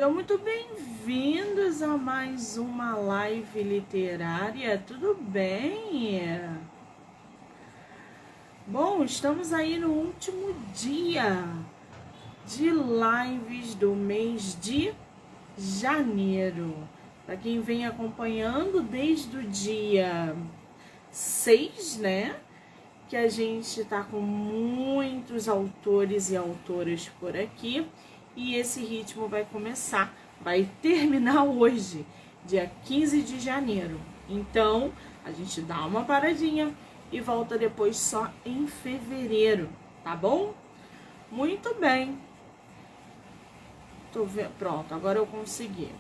Então, muito bem-vindos a mais uma live literária, tudo bem? Bom, estamos aí no último dia de lives do mês de janeiro. Para quem vem acompanhando desde o dia 6, né? Que a gente está com muitos autores e autoras por aqui. E esse ritmo vai terminar hoje, dia 15 de janeiro. Então, a gente dá uma paradinha e volta depois só em fevereiro, tá bom? Muito bem. Pronto, agora eu consegui.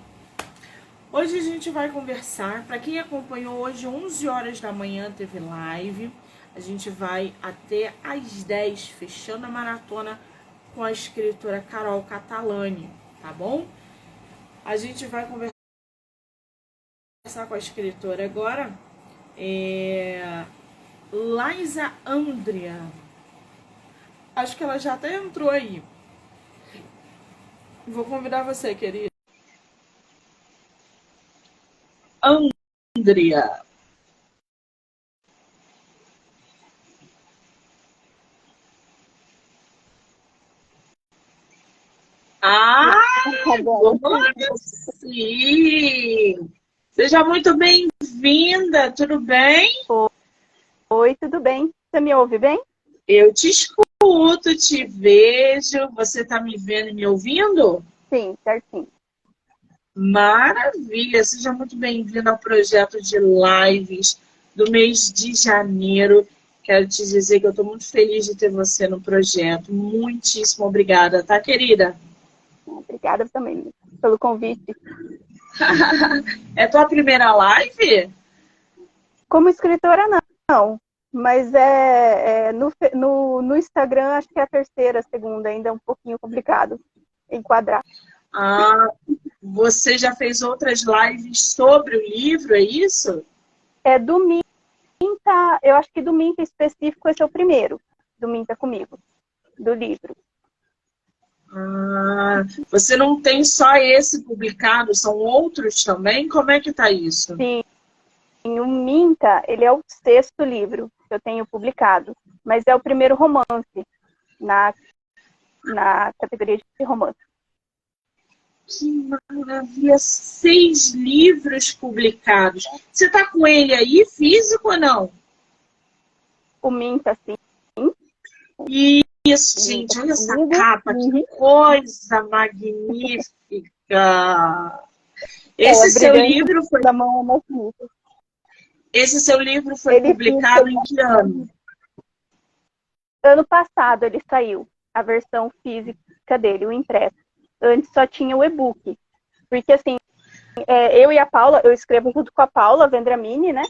Hoje a gente vai conversar, para quem acompanhou hoje, 11 horas da manhã teve live. A gente vai até às 10, fechando a maratona com a escritora Carol Catalani, tá bom? A gente vai conversar com a escritora agora, Laísa Andria. Acho que ela já até entrou aí. Vou convidar você, querida. Andria. Agora sim! Seja muito bem-vinda, tudo bem? Oi, tudo bem? Você me ouve bem? Eu te escuto, te vejo. Você está me vendo e me ouvindo? Sim, certinho. Maravilha! Seja muito bem-vinda ao projeto de lives do mês de janeiro. Quero te dizer que eu estou muito feliz de ter você no projeto. Muitíssimo obrigada, tá, querida? Obrigada também pelo convite. É tua primeira live? Como escritora, não. Mas no Instagram, acho que é a terceira, segunda, ainda é um pouquinho complicado enquadrar. Ah, você já fez outras lives sobre o livro, é isso? Do Minta, eu acho que do Minta específico, esse é o primeiro. Do Minta comigo, do livro. Ah, você não tem só esse publicado, são outros também? Como é que tá isso? Sim, o Minta, ele é o 6º livro que eu tenho publicado, mas é o primeiro romance na categoria de romance. Que maravilha! 6 livros publicados. Você tá com ele aí, físico ou não? O Minta, sim. Isso, gente, olha essa capa, que coisa magnífica! Esse seu livro foi... Esse seu livro foi publicado em que ano? Ano passado ele saiu, a versão física dele, o impresso. Antes só tinha o e-book. Porque assim, eu e a Paula, eu escrevo junto com a Paula Vendramini, né?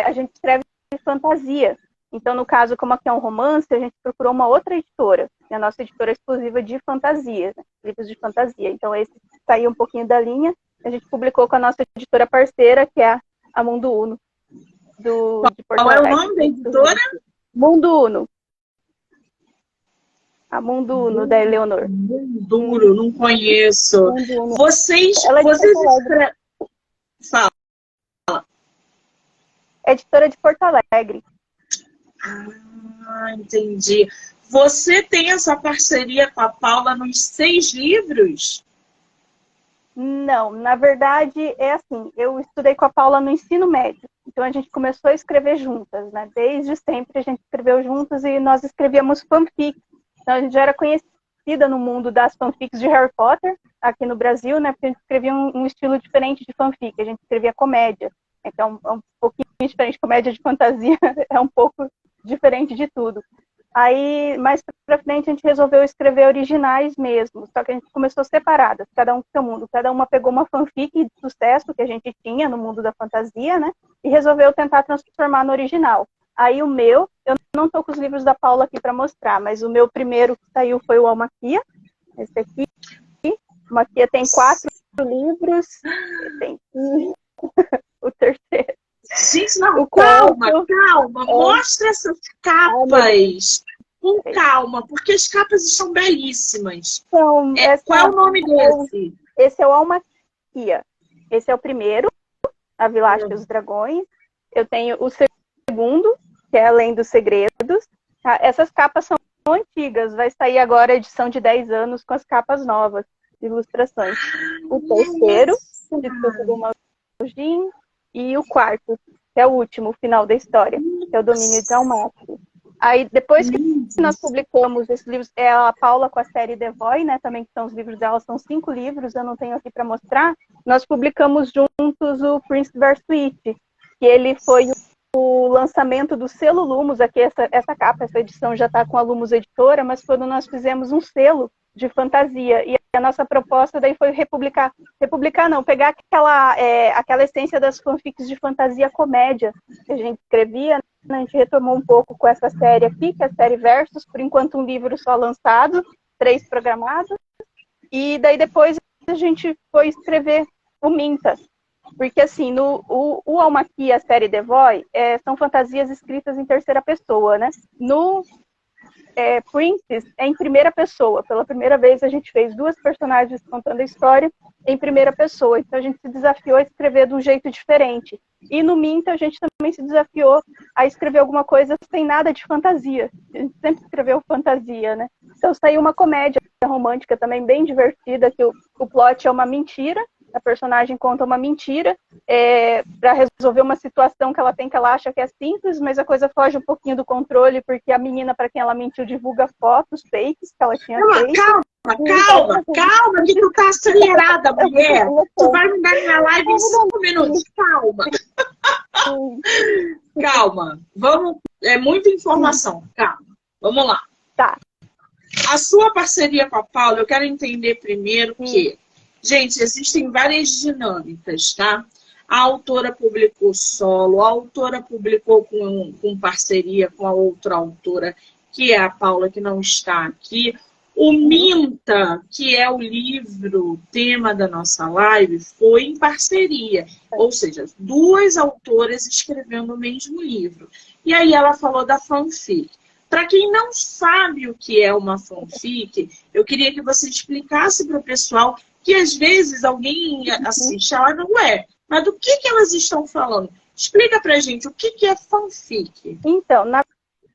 A gente escreve fantasia. Então, no caso, como aqui é um romance, a gente procurou uma outra editora. A nossa editora é exclusiva de fantasia, né? Livros de fantasia. Então, esse saiu um pouquinho da linha. A gente publicou com a nossa editora parceira, que é a Mundo Uno. De Porto Qual é Alegre. o nome da editora? Mundo Uno. A Mundo Uno, da Eleonor. Mundo, não conheço. Vocês escrevem... Fala. Editora de Porto Alegre. Ah, entendi. Você tem essa parceria com a Paula nos 6 livros? Não, na verdade é assim, eu estudei com a Paula no ensino médio, então a gente começou a escrever juntas, né? Desde sempre a gente escreveu juntas e nós escrevíamos fanfic. Então a gente já era conhecida no mundo das fanfics de Harry Potter, aqui no Brasil, né? Porque a gente escrevia um estilo diferente de fanfic, a gente escrevia comédia. Então é um pouquinho diferente, comédia de fantasia é um pouco diferente de tudo. Aí, mais pra frente, a gente resolveu escrever originais mesmo, só que a gente começou separadas, cada um com seu mundo. Cada uma pegou uma fanfic de sucesso que a gente tinha no mundo da fantasia, né? E resolveu tentar transformar no original. Aí o meu, eu não tô com os livros da Paula aqui para mostrar, mas o meu primeiro que saiu foi o Almaquia, esse aqui. O Almaquia tem 4 livros, tem o terceiro. Gente, não, calma. Mostra essas capas com calma, porque as capas estão belíssimas. Qual é o nome desse? Esse é o Alma Kia. Esse é o primeiro, A Vilástica e os Dragões. Eu tenho o segundo, que é Além dos Segredos. Tá? Essas capas são antigas. Vai sair agora a edição de 10 anos com as capas novas, ilustrações. O terceiro, de Tudo Malgin, e o quarto, que é o último, o final da história, que é o Domínio de Almaty. Aí, depois que nós publicamos esses livros, é a Paula com a série The Void, né, também que são os livros dela, são 5 livros, eu não tenho aqui para mostrar. Nós publicamos juntos o Prince Versuit, que ele foi o lançamento do selo Lumos, aqui essa capa, essa edição já está com a Lumos Editora, mas quando nós fizemos um selo de fantasia, e a nossa proposta daí foi republicar não, pegar aquela essência das fanfics de fantasia comédia que a gente escrevia, né? A gente retomou um pouco com essa série aqui, que é a série Versus, por enquanto um livro só lançado, 3 programados, e daí depois a gente foi escrever o Minta, porque assim, o Alma Kia, a série The Void, são fantasias escritas em terceira pessoa, né? No Princess é em primeira pessoa. Pela primeira vez a gente fez 2 personagens contando a história em primeira pessoa. Então a gente se desafiou a escrever de um jeito diferente. E no Minta a gente também se desafiou a escrever alguma coisa sem nada de fantasia. A gente sempre escreveu fantasia, né? Então saiu uma comédia romântica também bem divertida, que o plot é uma mentira. A personagem conta uma mentira para resolver uma situação que ela acha que é simples, mas a coisa foge um pouquinho do controle, porque a menina para quem ela mentiu divulga fotos fakes que ela tinha feito. Calma, que tu tá acelerada, mulher. Tu vai me dar minha live em 5 minutos, calma. Calma, vamos, é muita informação, calma, vamos lá. Tá. A sua parceria com a Paula, eu quero entender primeiro que... Gente, existem várias dinâmicas, tá? A autora publicou solo, a autora publicou com parceria com a outra autora, que é a Paula, que não está aqui. O Minta, que é o livro tema da nossa live, foi em parceria. Ou seja, 2 autoras escrevendo o mesmo livro. E aí ela falou da fanfic. Para quem não sabe o que é uma fanfic, eu queria que você explicasse para o pessoal que às vezes alguém assiste, ela não é. Mas do que elas estão falando? Explica pra gente o que é fanfic. Então, na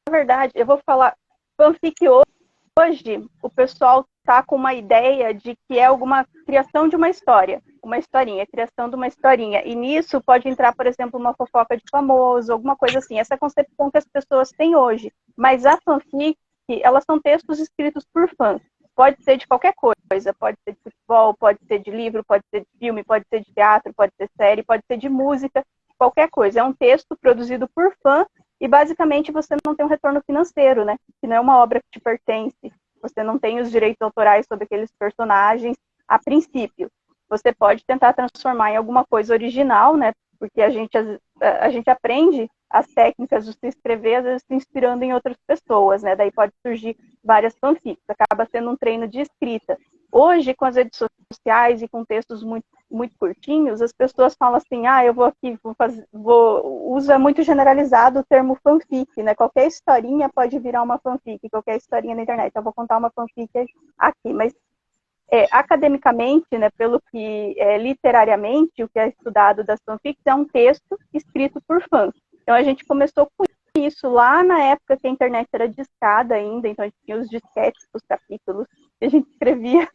verdade, eu vou falar, fanfic hoje, o pessoal tá com uma ideia de que é alguma criação de uma história, uma historinha, criação de uma historinha. E nisso pode entrar, por exemplo, uma fofoca de famoso, alguma coisa assim. Essa concepção que as pessoas têm hoje. Mas a fanfic, elas são textos escritos por fãs. Pode ser de qualquer coisa, pode ser de futebol, pode ser de livro, pode ser de filme, pode ser de teatro, pode ser série, pode ser de música, qualquer coisa. É um texto produzido por fã e basicamente você não tem um retorno financeiro, né? Que não é uma obra que te pertence, você não tem os direitos autorais sobre aqueles personagens a princípio. Você pode tentar transformar em alguma coisa original, né? Porque a gente aprende as técnicas de se escrever, às vezes se inspirando em outras pessoas, né? Daí pode surgir várias fanfics, acaba sendo um treino de escrita. Hoje, com as redes sociais e com textos muito, muito curtinhos, as pessoas falam assim, eu vou aqui, usa muito generalizado o termo fanfic, né? Qualquer historinha pode virar uma fanfic, qualquer historinha na internet. Eu vou contar uma fanfic aqui, mas academicamente, né, pelo que literariamente, o que é estudado das fanfics é um texto escrito por fãs. Então a gente começou com isso lá na época que a internet era discada ainda, então a gente tinha os disquetes, os capítulos, que a gente escrevia.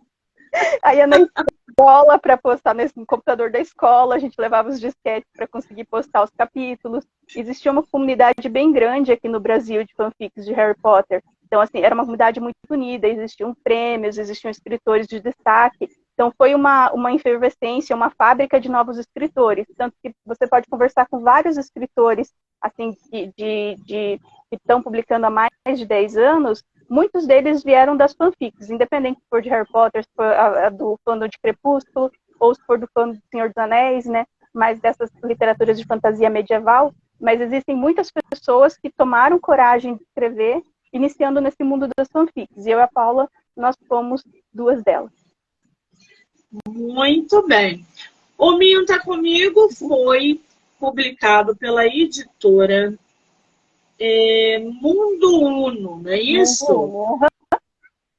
Aí ia na escola para postar no computador da escola, a gente levava os disquetes para conseguir postar os capítulos. Existia uma comunidade bem grande aqui no Brasil de fanfics de Harry Potter. Então, assim, era uma comunidade muito unida, existiam prêmios, existiam escritores de destaque. Então, foi uma efervescência, uma fábrica de novos escritores. Tanto que você pode conversar com vários escritores, assim, que estão publicando há mais de 10 anos. Muitos deles vieram das fanfics, independente se for de Harry Potter, se for do fandom de Crepúsculo, ou se for do fandom do Senhor dos Anéis, né? Mais dessas literaturas de fantasia medieval. Mas existem muitas pessoas que tomaram coragem de escrever, iniciando nesse mundo das fanfics. E eu e a Paula, nós fomos 2 delas. Muito bem. O Minta Comigo foi publicado pela editora Mundo Uno, não é isso?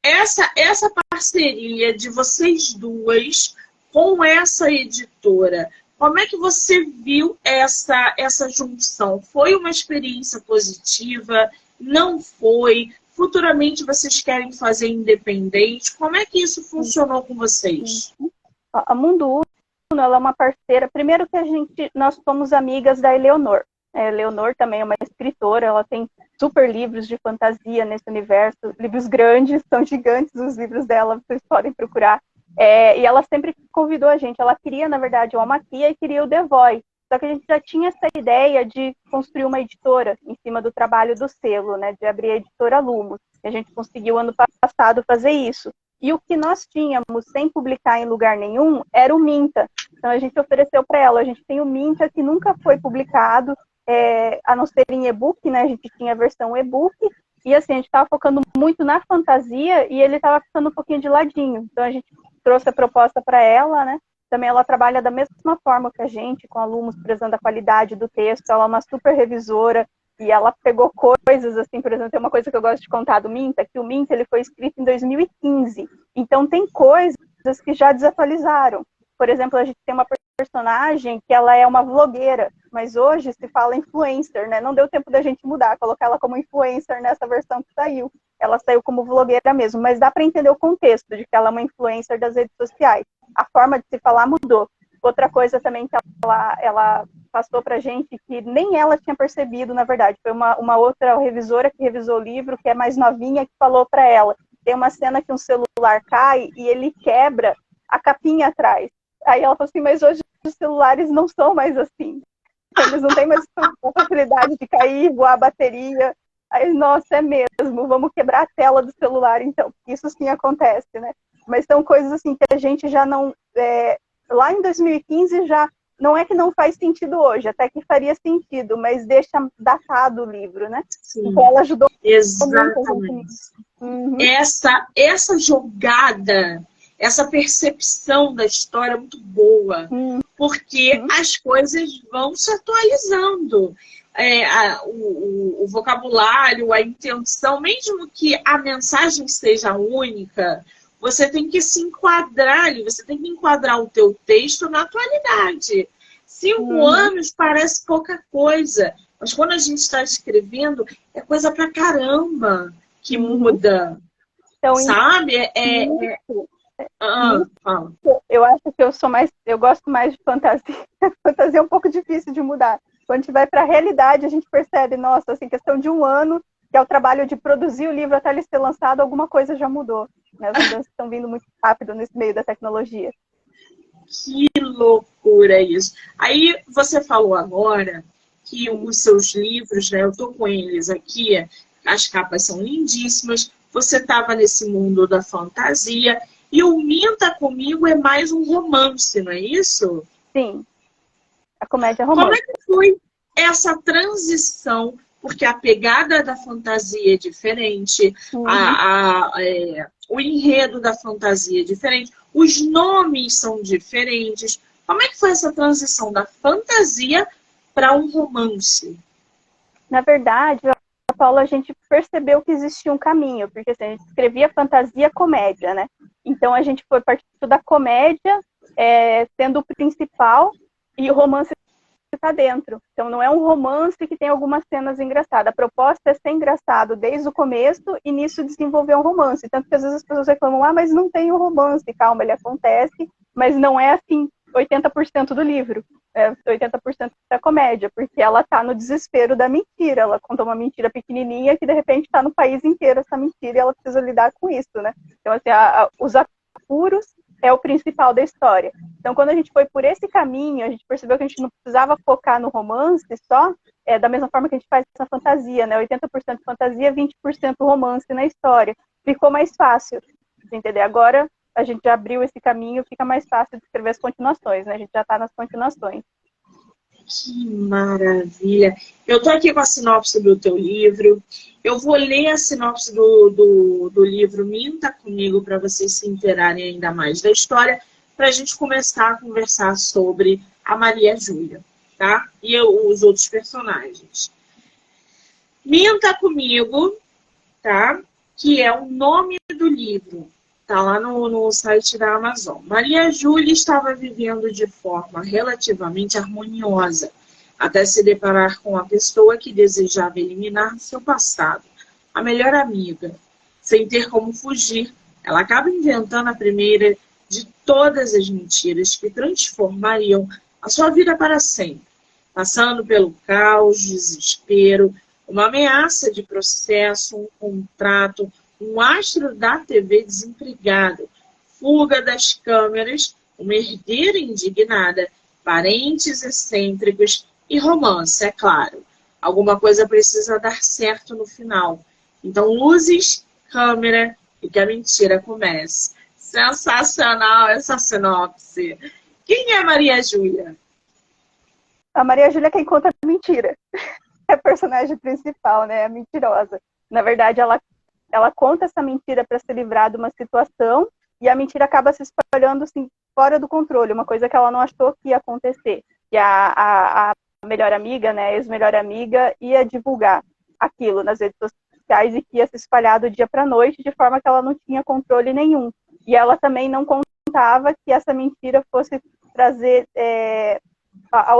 Essa parceria de vocês 2 com essa editora. Como é que você viu essa junção? Foi uma experiência positiva? Não foi? Futuramente vocês querem fazer independente? Como é que isso funcionou com vocês? A Mundo Uno, ela é uma parceira. Primeiro que nós somos amigas da Eleonor. A Eleonor também é uma escritora, ela tem super livros de fantasia nesse universo, livros grandes, são gigantes os livros dela, vocês podem procurar. E ela sempre convidou a gente. Ela queria, na verdade, o Amaquia e queria o The Voice. Só que a gente já tinha essa ideia de construir uma editora em cima do trabalho do selo, né? De abrir a editora Lumos. E a gente conseguiu, ano passado, fazer isso. E o que nós tínhamos sem publicar em lugar nenhum era o Minta. Então a gente ofereceu para ela. A gente tem o Minta que nunca foi publicado, a não ser em e-book, né? A gente tinha a versão e-book. E assim, a gente estava focando muito na fantasia e ele estava ficando um pouquinho de ladinho. Então a gente trouxe a proposta para ela, né? Também ela trabalha da mesma forma que a gente, com alunos prezando a qualidade do texto. Ela é uma super revisora e ela pegou coisas, assim, por exemplo, tem uma coisa que eu gosto de contar do Minta, que o Minta ele foi escrito em 2015. Então tem coisas que já desatualizaram. Por exemplo, a gente tem uma personagem que ela é uma vlogueira, mas hoje se fala influencer, né? Não deu tempo da gente mudar, colocar ela como influencer nessa versão que saiu. Ela saiu como vlogueira mesmo, mas dá para entender o contexto de que ela é uma influencer das redes sociais. A forma de se falar mudou. Outra coisa também que ela passou pra gente, que nem ela tinha percebido, na verdade, foi uma outra revisora que revisou o livro, que é mais novinha, que falou para ela. Tem uma cena que um celular cai e ele quebra a capinha atrás. Aí ela falou assim, mas hoje os celulares não são mais assim. Eles não têm mais a facilidade de cair, voar a bateria. Aí, nossa, é mesmo, vamos quebrar a tela do celular, então. Isso sim acontece, né? Mas são coisas assim que a gente já não... lá em 2015 já não é que não faz sentido hoje, até que faria sentido, mas deixa datado o livro, né? Sim, então ela ajudou exatamente. muito. Uhum. Essa jogada, essa percepção da história é muito boa, porque as coisas vão se atualizando. O vocabulário, a intenção, mesmo que a mensagem seja única, você tem que se enquadrar ali, você tem que enquadrar o teu texto na atualidade. 5 anos parece pouca coisa, mas quando a gente está escrevendo, é coisa pra caramba que muda, então, sabe? Fala. Eu acho que eu gosto mais de fantasia. Fantasia é um pouco difícil de mudar. Quando a gente vai para a realidade, a gente percebe, nossa, assim, questão de 1 ano, que é o trabalho de produzir o livro até ele ser lançado, alguma coisa já mudou. Né? As mudanças estão vindo muito rápido nesse meio da tecnologia. Que loucura isso. Aí você falou agora que os seus livros, né, eu estou com eles aqui, as capas são lindíssimas, você estava nesse mundo da fantasia, e o Minta Comigo é mais um romance, não é isso? Sim. A comédia romântica. Como é que foi essa transição? Porque a pegada da fantasia é diferente, o enredo da fantasia é diferente, os nomes são diferentes. Como é que foi essa transição da fantasia para um romance? Na verdade, Paula, a gente percebeu que existia um caminho, porque assim, a gente escrevia fantasia comédia, né? Então a gente foi partindo da comédia, sendo o principal, e o romance está dentro. Então não é um romance que tem algumas cenas engraçadas. A proposta é ser engraçado desde o começo e nisso desenvolver um romance. Tanto que às vezes as pessoas reclamam, mas não tem o romance. Calma, ele acontece, mas não é assim 80% do livro. 80% da comédia, porque ela está no desespero da mentira. Ela contou uma mentira pequenininha que de repente está no país inteiro essa mentira e ela precisa lidar com isso, né? Então assim, os apuros é o principal da história. Então, quando a gente foi por esse caminho, a gente percebeu que a gente não precisava focar no romance só, da mesma forma que a gente faz essa fantasia, né? 80% fantasia, 20% romance na história. Ficou mais fácil, entender? Agora, a gente já abriu esse caminho, fica mais fácil de escrever as continuações, né? A gente já está nas continuações. Que maravilha! Eu estou aqui com a sinopse do teu livro. Eu vou ler a sinopse do livro Minta Comigo para vocês se inteirarem ainda mais da história, para a gente começar a conversar sobre a Maria Júlia, tá? E os outros personagens. Minta Comigo, tá? Que é o nome do livro. Está lá no site da Amazon. Maria Júlia estava vivendo de forma relativamente harmoniosa, até se deparar com a pessoa que desejava eliminar seu passado, a melhor amiga. Sem ter como fugir, ela acaba inventando a primeira de todas as mentiras que transformariam a sua vida para sempre, passando pelo caos, desespero, uma ameaça de processo, um contrato, um astro da TV desempregado, fuga das câmeras, uma herdeira indignada, parentes excêntricos e romance, é claro. Alguma coisa precisa dar certo no final. Então, luzes, câmera e que a mentira comece. Sensacional essa sinopse. Quem é Maria Júlia? A Maria Júlia é quem conta a mentira. É a personagem principal, né? A mentirosa. Na verdade, ela conta essa mentira para se livrar de uma situação e a mentira acaba se espalhando assim, fora do controle, uma coisa que ela não achou que ia acontecer. E a melhor amiga, né, a ex-melhor amiga, ia divulgar aquilo nas redes sociais e que ia se espalhar do dia para a noite, de forma que ela não tinha controle nenhum. E ela também não contava que essa mentira fosse trazer a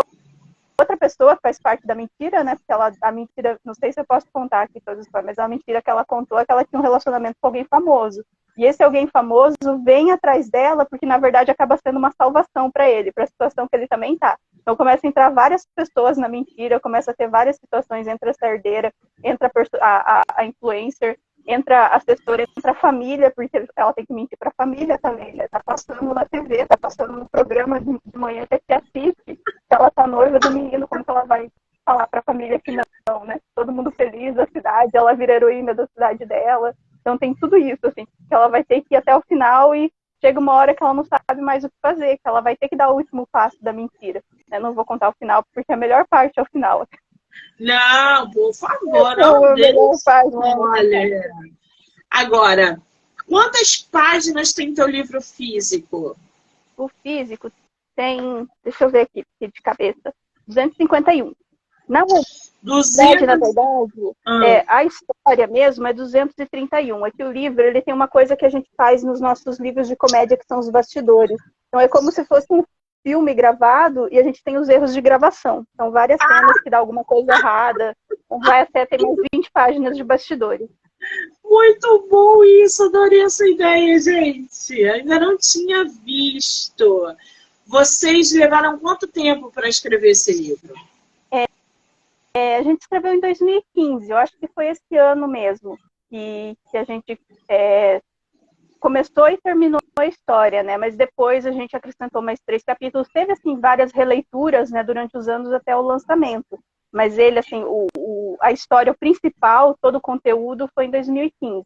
outra pessoa que faz parte da mentira, né? Porque a mentira, não sei se eu posso contar aqui todas as histórias, mas a mentira que ela contou é que ela tinha um relacionamento com alguém famoso. E esse alguém famoso vem atrás dela, porque na verdade acaba sendo uma salvação para ele, para a situação que ele também está. Então começa a entrar várias pessoas na mentira, começa a ter várias situações, entra a herdeira, entra a influencer, entra a assessora, entra a família, porque ela tem que mentir para a família também, né? Tá passando na TV, tá passando no programa de manhã que assiste, que ela tá noiva do menino, como que ela vai falar para a família que não, né? Todo mundo feliz da cidade, ela vira heroína da cidade dela. Então tem tudo isso, assim, que ela vai ter que ir até o final e chega uma hora que ela não sabe mais o que fazer, que ela vai ter que dar o último passo da mentira. Eu não vou contar o final, porque a melhor parte é o final. Não, por favor, não deixe. Olha. Agora, quantas páginas tem teu livro físico? O físico tem, deixa eu ver aqui de cabeça, 251. Na verdade, a história mesmo é 231. É que o livro ele tem uma coisa que a gente faz nos nossos livros de comédia, que são os bastidores. Então é como se fosse um filme gravado e a gente tem os erros de gravação. São várias cenas que dá alguma coisa errada. Então vai até ter mais 20 páginas de bastidores. Muito bom isso, adorei essa ideia, gente. Ainda não tinha visto. Vocês levaram quanto tempo para escrever esse livro? A gente escreveu em 2015, eu acho que foi esse ano mesmo que a gente começou e terminou a história, né? Mas depois a gente acrescentou mais 3 capítulos. Teve, assim, várias releituras, né, durante os anos até o lançamento. Mas ele, assim, a história principal, todo o conteúdo foi em 2015.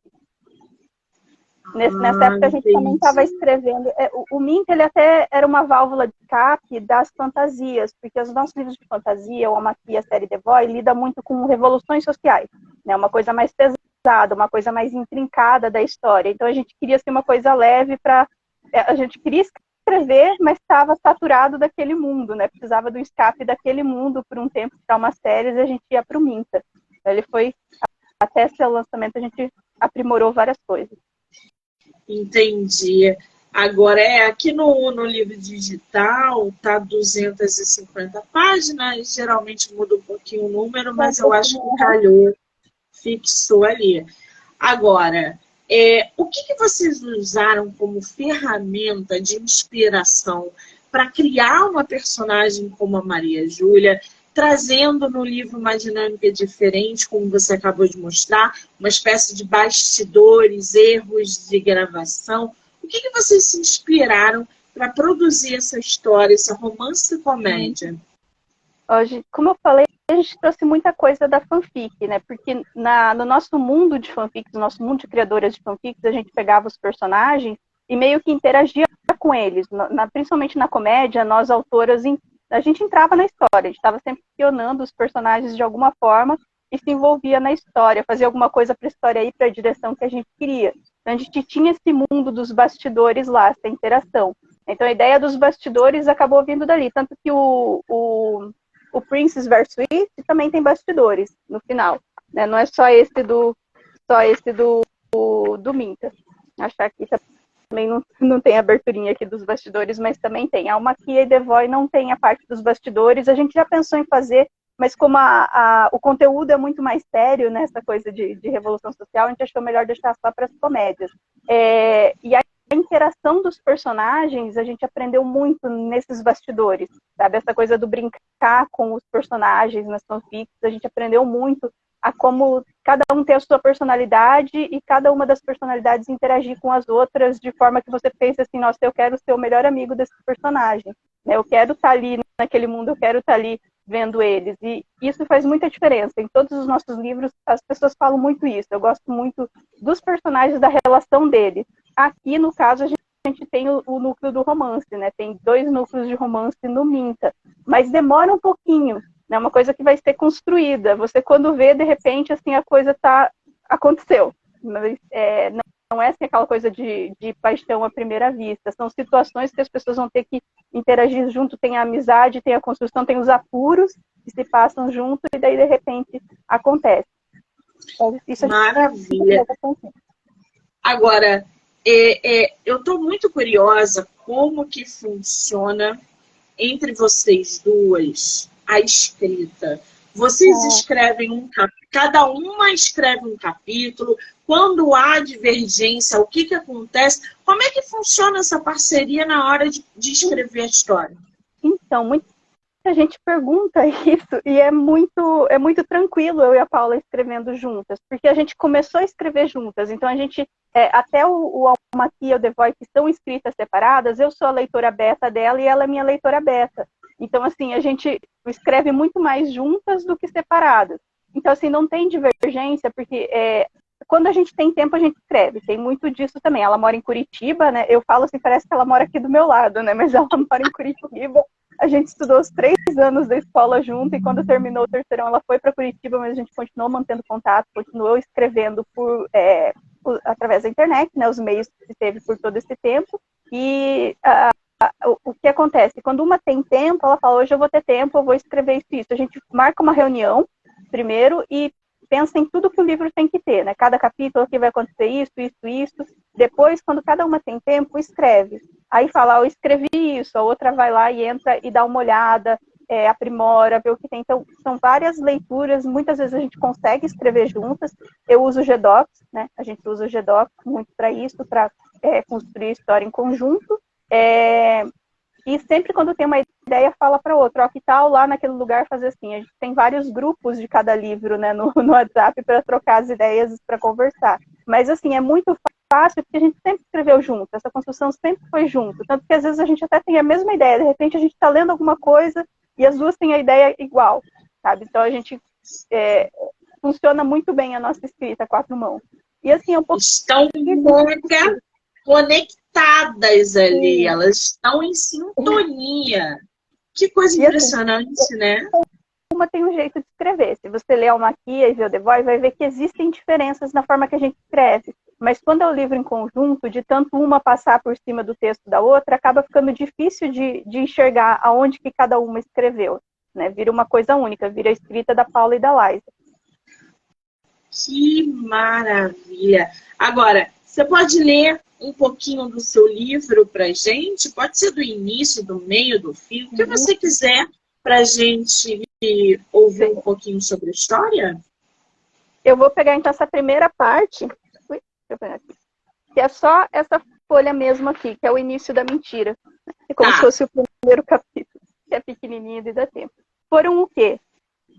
Nessa época a gente também estava escrevendo. O Mint, ele até era uma válvula de escape das fantasias, porque os nossos livros de fantasia, o Amaki e a série The Boy, lida muito com revoluções sociais, né? Uma coisa mais pesada, uma coisa mais intrincada da história. Então a gente queria ser uma coisa leve a gente queria escrever, mas estava saturado daquele mundo, né? Precisava do escape daquele mundo por um tempo para umas séries e a gente ia para o Minta. Então, ele foi, até esse lançamento, a gente aprimorou várias coisas. Entendi. Agora, aqui no livro digital, tá 250 páginas, geralmente muda um pouquinho o número, mas eu acho que calhou, fixou ali. Agora, o que vocês usaram como ferramenta de inspiração para criar uma personagem como a Maria Júlia, trazendo no livro uma dinâmica diferente, como você acabou de mostrar, uma espécie de bastidores, erros de gravação? O que vocês se inspiraram para produzir essa história, esse romance comédia? Hoje, como eu falei, a gente trouxe muita coisa da fanfic, né? Porque no nosso mundo de fanfics, no nosso mundo de criadoras de fanfics, a gente pegava os personagens e meio que interagia com eles. Principalmente na comédia, nós autoras, a gente entrava na história, a gente estava sempre questionando os personagens de alguma forma e se envolvia na história, fazia alguma coisa para a história ir para a direção que a gente queria. Então a gente tinha esse mundo dos bastidores lá, essa interação. Então a ideia dos bastidores acabou vindo dali, tanto que o Princess vs. It também tem bastidores no final, né? Não é só esse do Minta. Achar aqui também não tem aberturinha aqui dos bastidores, mas também tem. A Alma Kia e The Voy não tem a parte dos bastidores. A gente já pensou em fazer, mas como o conteúdo é muito mais sério, né, essa coisa de revolução social, a gente achou melhor deixar só para as comédias. E a interação dos personagens, a gente aprendeu muito nesses bastidores, sabe? Essa coisa do brincar com os personagens nas fanfics, a gente aprendeu muito a como cada um tem a sua personalidade e cada uma das personalidades interagir com as outras de forma que você pensa assim, nossa, eu quero ser o melhor amigo desse personagem, né? Eu quero estar ali naquele mundo, eu quero estar ali vendo eles. E isso faz muita diferença. Em todos os nossos livros, as pessoas falam muito isso. Eu gosto muito dos personagens, da relação deles. Aqui, no caso, a gente tem o núcleo do romance, né? Tem 2 núcleos de romance no Minta, mas demora um pouquinho. É uma coisa que vai ser construída. Você, quando vê, de repente, assim, a coisa aconteceu. Mas não é assim, aquela coisa de paixão à primeira vista. São situações que as pessoas vão ter que interagir junto. Tem a amizade, tem a construção, tem os apuros que se passam junto e daí, de repente, acontece. Isso Maravilha. Agora, eu estou muito curiosa como que funciona entre vocês duas a escrita. Vocês escrevem cada uma escreve um capítulo. Quando há divergência, o que acontece? Como é que funciona essa parceria na hora de escrever a história? Então, muita gente pergunta isso e é muito tranquilo eu e a Paula escrevendo juntas, porque a gente começou a escrever juntas. Então, a gente, até o Alma Kia e o The Voy, que estão escritas separadas, eu sou a leitora beta dela e ela é minha leitora beta. Então, assim, a gente escreve muito mais juntas do que separadas. Então, assim, não tem divergência, porque quando a gente tem tempo, a gente escreve. Tem muito disso também. Ela mora em Curitiba, né? Eu falo assim, parece que ela mora aqui do meu lado, né? Mas ela mora em Curitiba. A gente estudou os 3 anos da escola junto e quando terminou o terceirão, ela foi para Curitiba, mas a gente continuou mantendo contato, continuou escrevendo através da internet, né? Os meios que teve por todo esse tempo. E o que acontece? Quando uma tem tempo, ela fala, hoje eu vou ter tempo, eu vou escrever isso e isso. A gente marca uma reunião primeiro e pensa em tudo que o livro tem que ter, né? Cada capítulo que vai acontecer isso, isso, isso. Depois, quando cada uma tem tempo, escreve. Aí fala, eu escrevi isso, a outra vai lá e entra e dá uma olhada, aprimora, vê o que tem. Então, são várias leituras, muitas vezes a gente consegue escrever juntas. Eu uso o Gdocs, né? A gente usa o Gdocs muito para isso, para construir história em conjunto. E sempre quando tem uma ideia, fala para outra, que tal lá naquele lugar fazer assim. A gente tem vários grupos de cada livro, né, no WhatsApp para trocar as ideias, para conversar. Mas assim, é muito fácil porque a gente sempre escreveu junto, essa construção sempre foi junto. Tanto que às vezes a gente até tem a mesma ideia, de repente a gente está lendo alguma coisa e as duas têm a ideia igual, sabe? Então a gente funciona muito bem a nossa escrita a 4 mãos. E assim, é um pouco... Estão mega conectadas ali, elas estão em sintonia. Que coisa impressionante, assim, né? Uma tem um jeito de escrever. Se você ler Alma Kia e ver o The Voy, vai ver que existem diferenças na forma que a gente escreve. Mas quando é o livro em conjunto, de tanto uma passar por cima do texto da outra, acaba ficando difícil de enxergar aonde que cada uma escreveu, né? Vira uma coisa única, vira a escrita da Paula e da Liza. Que maravilha! Agora, você pode ler um pouquinho do seu livro pra gente? Pode ser do início, do meio, do fim, o que você quiser pra gente ouvir um pouquinho sobre a história. Eu vou pegar então essa primeira parte, deixa eu pegar aqui, que é só essa folha mesmo aqui, que é o início da mentira. É como se fosse o primeiro capítulo, que é pequenininho e dá tempo. Foram o quê?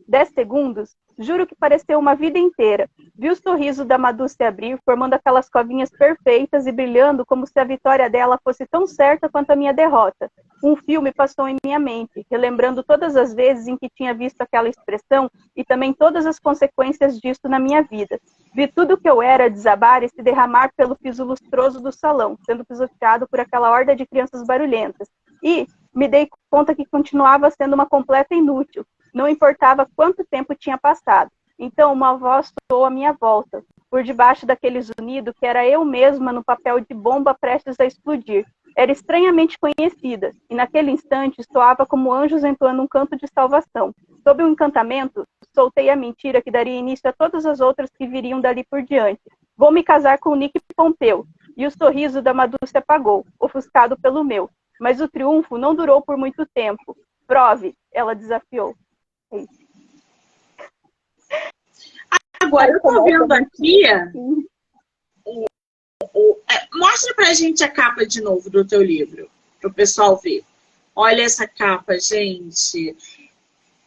10 segundos? Juro que pareceu uma vida inteira. Vi o sorriso da Madu se abrir, formando aquelas covinhas perfeitas e brilhando como se a vitória dela fosse tão certa quanto a minha derrota. Um filme passou em minha mente, relembrando todas as vezes em que tinha visto aquela expressão e também todas as consequências disso na minha vida. Vi tudo o que eu era desabar e se derramar pelo piso lustroso do salão, sendo pisoteado por aquela horda de crianças barulhentas. E me dei conta que continuava sendo uma completa inútil. Não importava quanto tempo tinha passado. Então uma voz soou à minha volta, por debaixo daquele zunido que era eu mesma no papel de bomba prestes a explodir. Era estranhamente conhecida, e naquele instante soava como anjos entoando um canto de salvação. Sob o encantamento, soltei a mentira que daria início a todas as outras que viriam dali por diante. Vou me casar com Nick Pompeu. e o sorriso da Madu se apagou, ofuscado pelo meu. Mas o triunfo não durou por muito tempo. Prove, ela desafiou. É isso. Agora, eu tô vendo aqui, mostra pra gente a capa de novo do teu livro, pro pessoal ver. Olha essa capa, gente.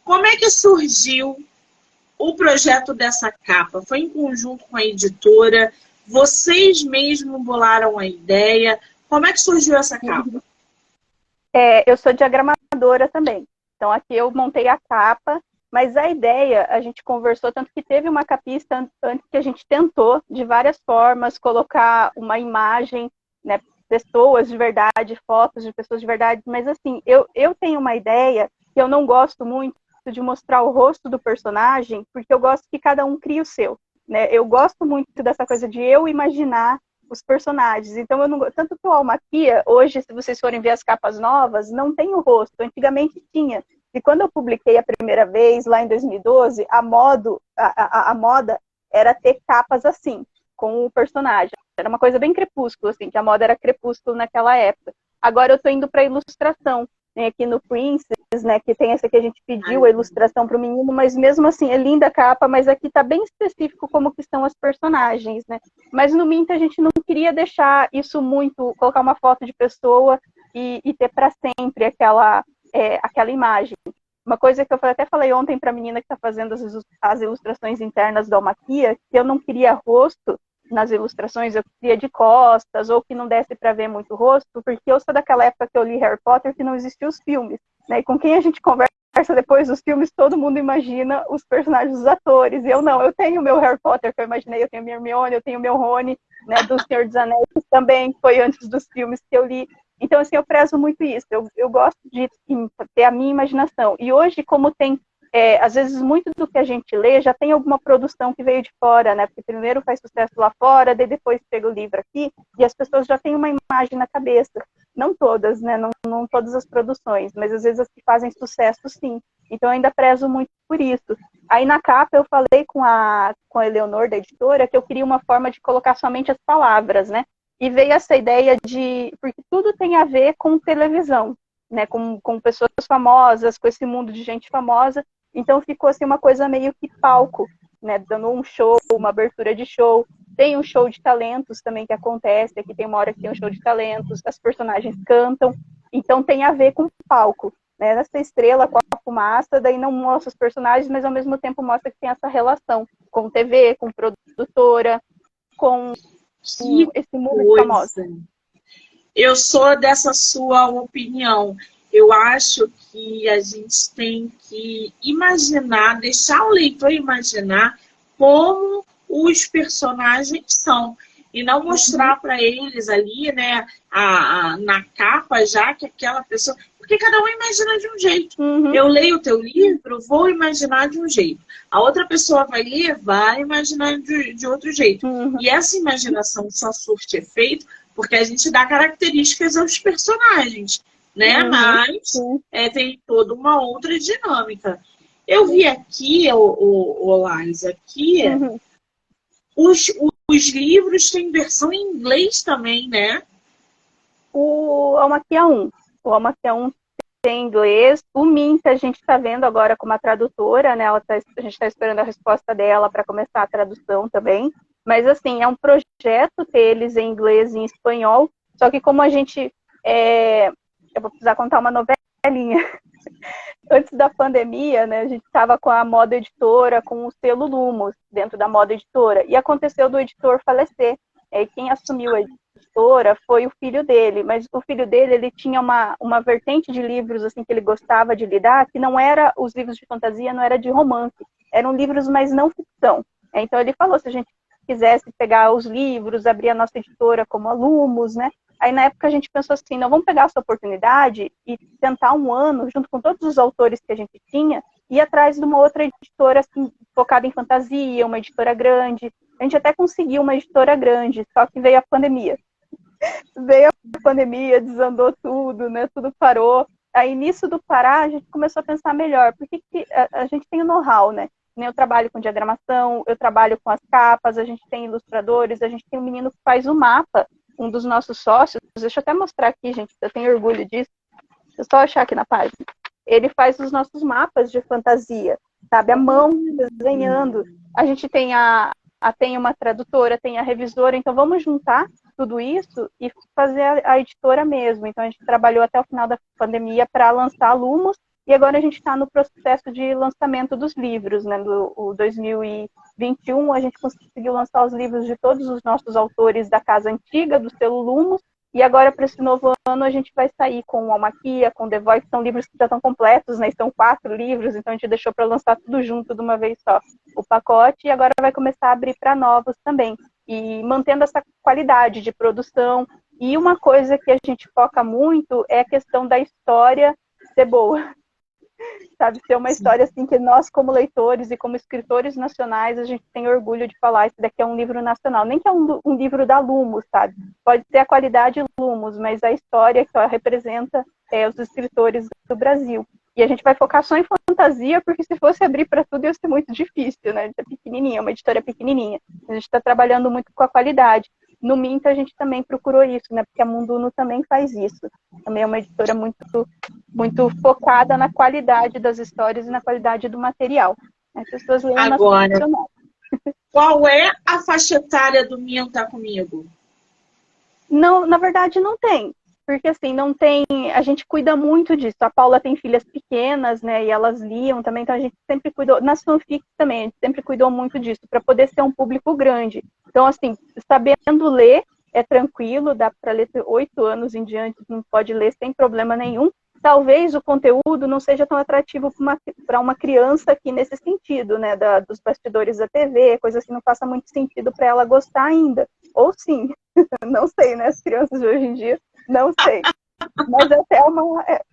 Como é que surgiu o projeto dessa capa? Foi em conjunto com a editora? Vocês mesmos bolaram a ideia? Como é que surgiu essa capa? Eu sou diagramadora também. Então, aqui eu montei a capa, mas a ideia, a gente conversou, tanto que teve uma capista antes que a gente tentou, de várias formas, colocar uma imagem, né, pessoas de verdade, fotos de pessoas de verdade, mas assim, eu tenho uma ideia que eu não gosto muito de mostrar o rosto do personagem, porque eu gosto que cada um crie o seu, né? Eu gosto muito dessa coisa de eu imaginar os personagens. Então, eu não, tanto que o Almaquia, hoje, se vocês forem ver as capas novas, não tem o rosto. Antigamente tinha. E quando eu publiquei a primeira vez, lá em 2012, a moda era ter capas assim, com o personagem. Era uma coisa bem crepúsculo, assim, que a moda era crepúsculo naquela época. Agora eu estou indo para ilustração, né, aqui no Princess, né, que tem essa que a gente pediu, a ilustração para o menino, mas mesmo assim, é linda a capa, mas aqui está bem específico como que são as personagens, né? Mas no Mint a gente não queria deixar isso muito, colocar uma foto de pessoa e ter para sempre aquela imagem. Uma coisa que eu até falei ontem para a menina que está fazendo as ilustrações internas da Almaquia, que eu não queria rosto nas ilustrações, eu queria de costas, ou que não desse para ver muito o rosto, porque eu sou daquela época que eu li Harry Potter que não existiam os filmes, né? E com quem a gente conversa depois dos filmes, todo mundo imagina os personagens dos atores, e eu não, eu tenho o meu Harry Potter que eu imaginei, eu tenho minha Hermione, eu tenho o meu Rony, né, do Senhor dos Anéis, que também foi antes dos filmes que eu li. Então, assim, eu prezo muito isso, eu gosto de ter a minha imaginação, e hoje, como tem às vezes, muito do que a gente lê já tem alguma produção que veio de fora, né? Porque primeiro faz sucesso lá fora, daí depois pega o livro aqui, e as pessoas já têm uma imagem na cabeça. Não todas, né? Não todas as produções, mas às vezes as que fazem sucesso, sim. Então, eu ainda prezo muito por isso. Aí, na capa, eu falei com a Eleonor, da editora, que eu queria uma forma de colocar somente as palavras, né? E veio essa ideia de... Porque tudo tem a ver com televisão, né? Com pessoas famosas, com esse mundo de gente famosa. Então ficou assim uma coisa meio que palco, né? Dando um show, uma abertura de show. Tem um show de talentos também que acontece. Aqui tem uma hora que tem um show de talentos, as personagens cantam. Então tem a ver com palco, né? Nessa estrela com a fumaça, daí não mostra os personagens, mas ao mesmo tempo mostra que tem essa relação com TV, com produtora, com esse mundo famoso. Eu sou dessa sua opinião. Eu acho que a gente tem que imaginar, deixar o leitor imaginar como os personagens são. E não mostrar para eles ali, né, na capa já que aquela pessoa... Porque cada um imagina de um jeito. Eu leio o teu livro, vou imaginar de um jeito. A outra pessoa vai ler, vai imaginar de outro jeito. E essa imaginação só surte efeito porque a gente dá características aos personagens, né? Mas tem toda uma outra dinâmica. Eu vi aqui, Lais, aqui, os livros têm versão em inglês também, né? O Almaquia 1. O Almaquia 1 tem inglês. O Mint a gente está vendo agora com uma tradutora, né? A gente está esperando a resposta dela para começar a tradução também. Mas, assim, é um projeto ter eles em inglês e em espanhol. Só que como a gente... eu vou precisar contar uma novelinha. Antes da pandemia, né, a gente estava com a Moda Editora, com o selo Lumos, dentro da Moda Editora. E aconteceu do editor falecer. E quem assumiu a editora foi o filho dele. Mas o filho dele, ele tinha uma vertente de livros assim que ele gostava de lidar, que não era os livros de fantasia, não era de romance. Eram livros, mas não ficção. Então ele falou, se a gente quisesse pegar os livros, abrir a nossa editora como a Lumos, né? Aí, na época, a gente pensou assim, não, vamos pegar essa oportunidade e tentar um ano, junto com todos os autores que a gente tinha, ir atrás de uma outra editora assim, focada em fantasia, uma editora grande. A gente até conseguiu uma editora grande, só que veio a pandemia. Veio a pandemia, desandou tudo, né? Tudo parou. Aí, nisso do parar, a gente começou a pensar melhor. Porque a gente tem o know-how, né? Eu trabalho com diagramação, eu trabalho com as capas, a gente tem ilustradores, a gente tem um menino que faz o mapa um dos nossos sócios, deixa eu até mostrar aqui, gente, eu tenho orgulho disso, deixa eu só achar aqui na página. Ele faz os nossos mapas de fantasia, sabe, à mão, desenhando. A gente tem tem uma tradutora, tem a revisora, então vamos juntar tudo isso e fazer a editora mesmo. Então a gente trabalhou até o final da pandemia para lançar a Lumos, e agora a gente está no processo de lançamento dos livros, né? O 2021 a gente conseguiu lançar os livros de todos os nossos autores da casa antiga, do selo Lumos, e agora para esse novo ano a gente vai sair com o Almaquia, com The Voice, que são livros que já estão completos, né? São 4 livros, então a gente deixou para lançar tudo junto de uma vez só, o pacote, e agora vai começar a abrir para novos também, e mantendo essa qualidade de produção. E uma coisa que a gente foca muito é a questão da história ser boa. Sabe, ser uma história assim que nós, como leitores e como escritores nacionais, a gente tem orgulho de falar, esse daqui é um livro nacional, nem que é um livro da Lumos, sabe? Pode ser a qualidade Lumos, mas a história que ela representa os escritores do Brasil. E a gente vai focar só em fantasia, porque se fosse abrir para tudo ia ser muito difícil, né? A gente é pequenininha, uma editora pequenininha. A gente está trabalhando muito com a qualidade. No Minta a gente também procurou isso, né? Porque a Munduno também faz isso. Também é uma editora muito focada na qualidade das histórias e na qualidade do material. As pessoas leem agora, qual é a faixa etária do Minta Comigo? Não, na verdade não tem. Porque assim, não tem, a gente cuida muito disso. A Paula tem filhas pequenas, né, e elas liam também, então a gente sempre cuidou, nas fanfics também, a gente sempre cuidou muito disso, para poder ser um público grande. Então, assim, sabendo ler, é tranquilo, dá para ler 8 anos em diante, não pode ler sem problema nenhum. Talvez o conteúdo não seja tão atrativo para uma criança aqui nesse sentido, né, dos bastidores da TV, coisa assim, não faça muito sentido para ela gostar ainda. Ou sim, não sei, né, as crianças de hoje em dia, não sei. Mas até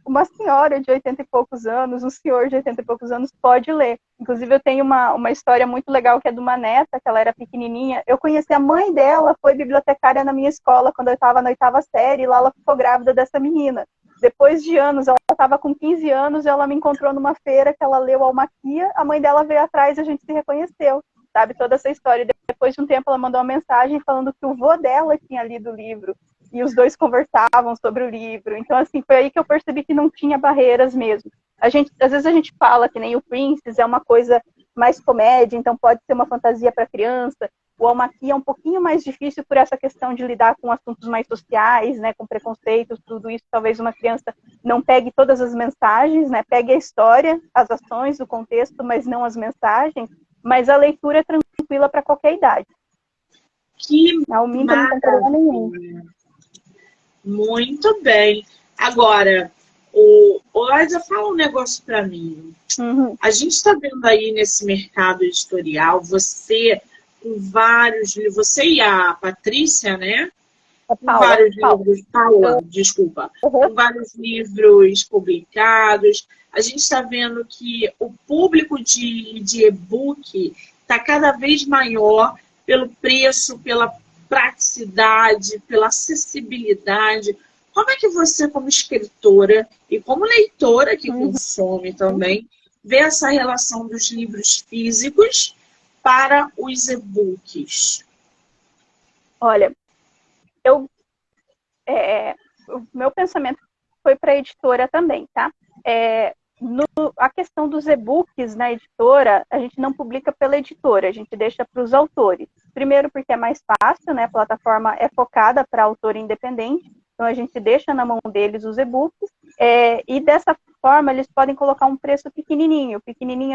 uma senhora de 80 e poucos anos, um senhor de 80 e poucos anos pode ler. Inclusive, eu tenho uma história muito legal que é de uma neta, que ela era pequenininha. Eu conheci a mãe dela, foi bibliotecária na minha escola quando eu estava na 8ª série, e lá ela ficou grávida dessa menina. Depois de anos, ela estava com 15 anos, ela me encontrou numa feira que ela leu Almaquia, a mãe dela veio atrás e a gente se reconheceu, sabe? Toda essa história. Depois de um tempo, ela mandou uma mensagem falando que o vô dela tinha lido o livro. E os dois conversavam sobre o livro. Então, assim, foi aí que eu percebi que não tinha barreiras mesmo. Às vezes a gente fala que nem o Princess é uma coisa mais comédia, então pode ser uma fantasia para criança. O Almaquia é um pouquinho mais difícil por essa questão de lidar com assuntos mais sociais, né, com preconceitos, tudo isso. Talvez uma criança não pegue todas as mensagens, né, pegue a história, as ações, o contexto, mas não as mensagens. Mas a leitura é tranquila para qualquer idade. Que a Minta não tem problema nenhum. Muito bem. Agora, o Liza, fala um negócio para mim. Uhum. A gente está vendo aí nesse mercado editorial, você com vários livros, você e a Patrícia, né? Com vários livros, Paula, desculpa, com vários livros publicados. A gente está vendo que o público de e-book está cada vez maior pelo preço, pela praticidade, pela acessibilidade. Como é que você, como escritora e como leitora que consome também, vê essa relação dos livros físicos para os e-books? Olha, o meu pensamento foi para a editora também, tá? A questão dos e-books na editora, a gente não publica pela editora, a gente deixa para os autores. Primeiro porque é mais fácil, né? A plataforma é focada para autor independente, então a gente deixa na mão deles os e-books, e dessa forma eles podem colocar um preço pequenininho